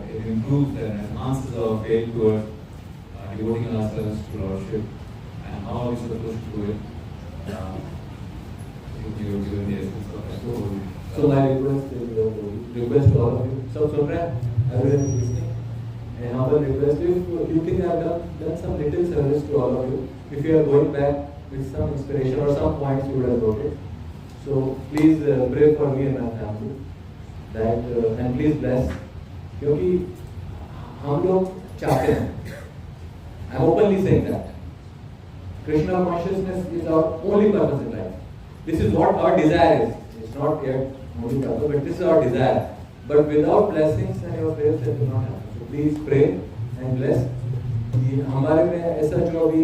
it improves and enhances our faith towards devoting ourselves to Lordship and how we're supposed to do it. You've given the essence of that. So my request to all of you. So everyone is listening. And humble request, if you think I have done some little service to all of you, if you are going back with some inspiration or some points you would have noted, so please pray for me and my family, that and please bless, क्योंकि हम लोग चाहते हैं, I am openly saying that Krishna consciousness is our only purpose in life. This is what our desire is. It's not yet only purpose, but this is our desire. But without blessings and your prayers, that will not happen. Please pray and bless. हमारे में ऐसा जो अभी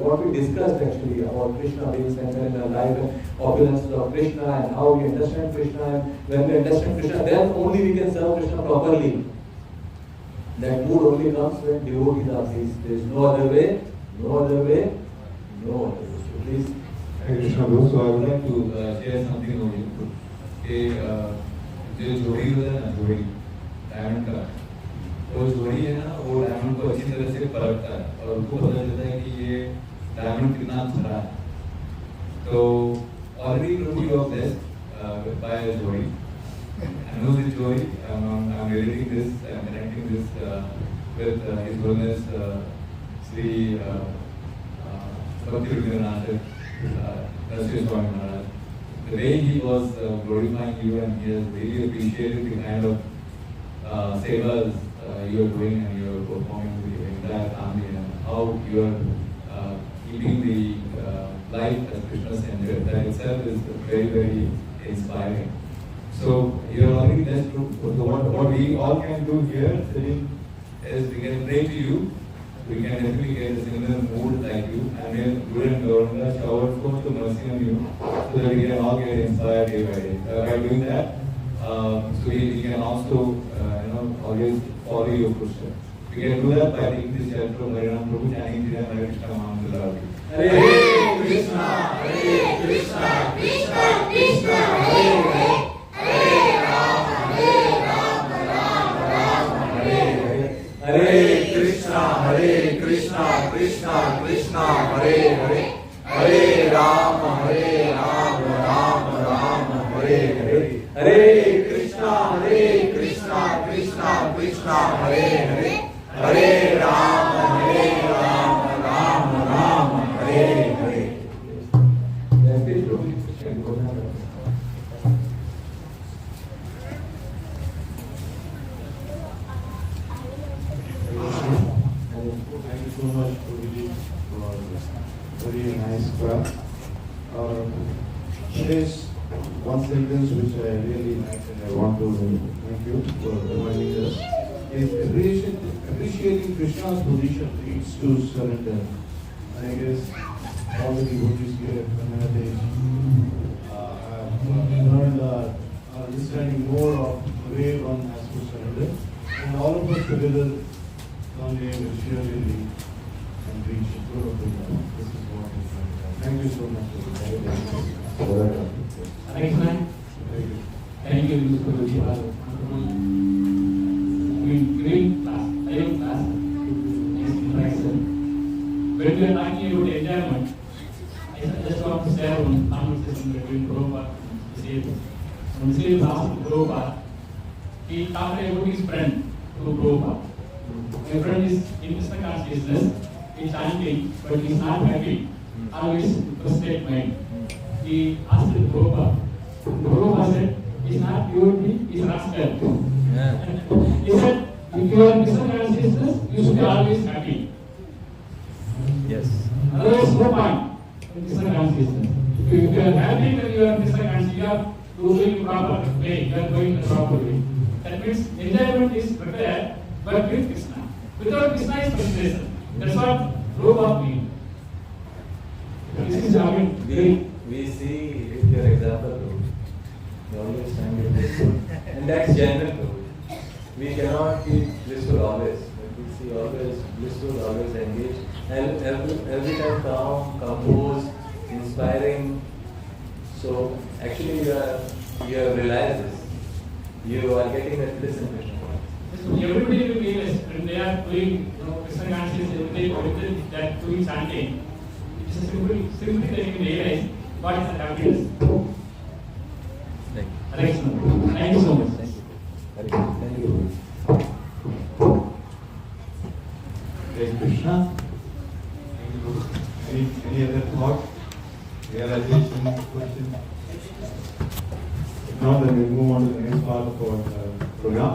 what we discussed actually about Krishna being centered in our life and opulences of Krishna and how we understand Krishna, and when we understand Krishna, then only we can serve Krishna properly. That mood only comes when devotees are pleased. There is no other way, no other way, no other way. So please. Hare Krishna Guru, so I would like to share something over you. जो जोड़ी होता है ना, जोड़ी diamond का, वो जोड़ी है ना, वो डायमंड को अच्छी तरह से परखता है और उनको पता चलता है कि ये डायमंड कितना खरा है. तो already you are blessed by a जोड़ी. I know this जोड़ी. I'm editing this, I'm connecting this with His Holiness Sri Bhakti Ranchor, Ranchor Swami Maharaj. The way he was glorifying you, and he has really appreciated the kind of sevas you are doing and you are performing with your entire family, and how you are keeping the life as Krishna centered. That itself is very, very inspiring. So you are already blessed. So what we all can do here sitting is we can pray to you. We can definitely get a similar mood like you, and then Guru and Gauranga shower so much mercy on you, so that we can all get inspired day by day. By doing that, so we can also always follow your footsteps. We can do that by taking this shelter of Harinam Prabhu, chanting Hare Krishna Mahamudra. Hare Krishna, Hare Krishna, Krishna Krishna, Hare Hare, Hare Rama, Rama Rama, Hare Hare. Hare Krishna, Krishna Krishna, Hare Hare, Hare Rama, Rama Rama, Hare Hare. Hare Krishna, Krishna Krishna, Hare Hare, Hare Rama, Rama Hare Hare. Thank you so much, Prabhuji, for very nice class. There's one sentence which I really like and I want to thank you for reminding us. Is appreciating Krishna's position leads to surrender. I guess all the devotees here at Kannada have learned understanding more of the way one has to surrender. And all of us together someday will surely lead and reach Guru Krishna. This is what is done. Thank you so much for the Next time. Thank you, Mr. Prabhuji, for great class, great class, nice interaction. When we are talking about enjoyment, I just want to share one conversation between Prabhupada and Sri. When Sri asked Prabhupada, he talked about his friend to Prabhupada. My friend is in Krishna consciousness, he is chanting, but he is not happy, always frustrated mind. He asked Prabhupada. Prabhupada said, he is not devotee, he is rascal. He said, if you are in Krishna consciousness, you should be always happy. Yes. Otherwise, no point in Krishna consciousness. If you are happy when you are Krishna conscious, you are doing proper way, you are going the proper way. That means enjoyment is prepared, but with Krishna. Without Krishna is frustration. That's what Prabhupada means. This is how We see with your example, Prabhu. You always stand with blissful. And that's genuine, Prabhu. We cannot keep blissful always. But we see always blissful, always engaged. And every time calm, composed, inspiring. So actually you have realized this. You are getting that bliss in Krishna. Everybody will be less when they are doing, Krishna consciousness, everything with that doing chanting. It is simply they can realize what is the happiness. Thank you. Thank you so much. Thank you. Thank you. Jai Krishna. Any other thought, realization, question? If not, then we'll move on to the next part of our program.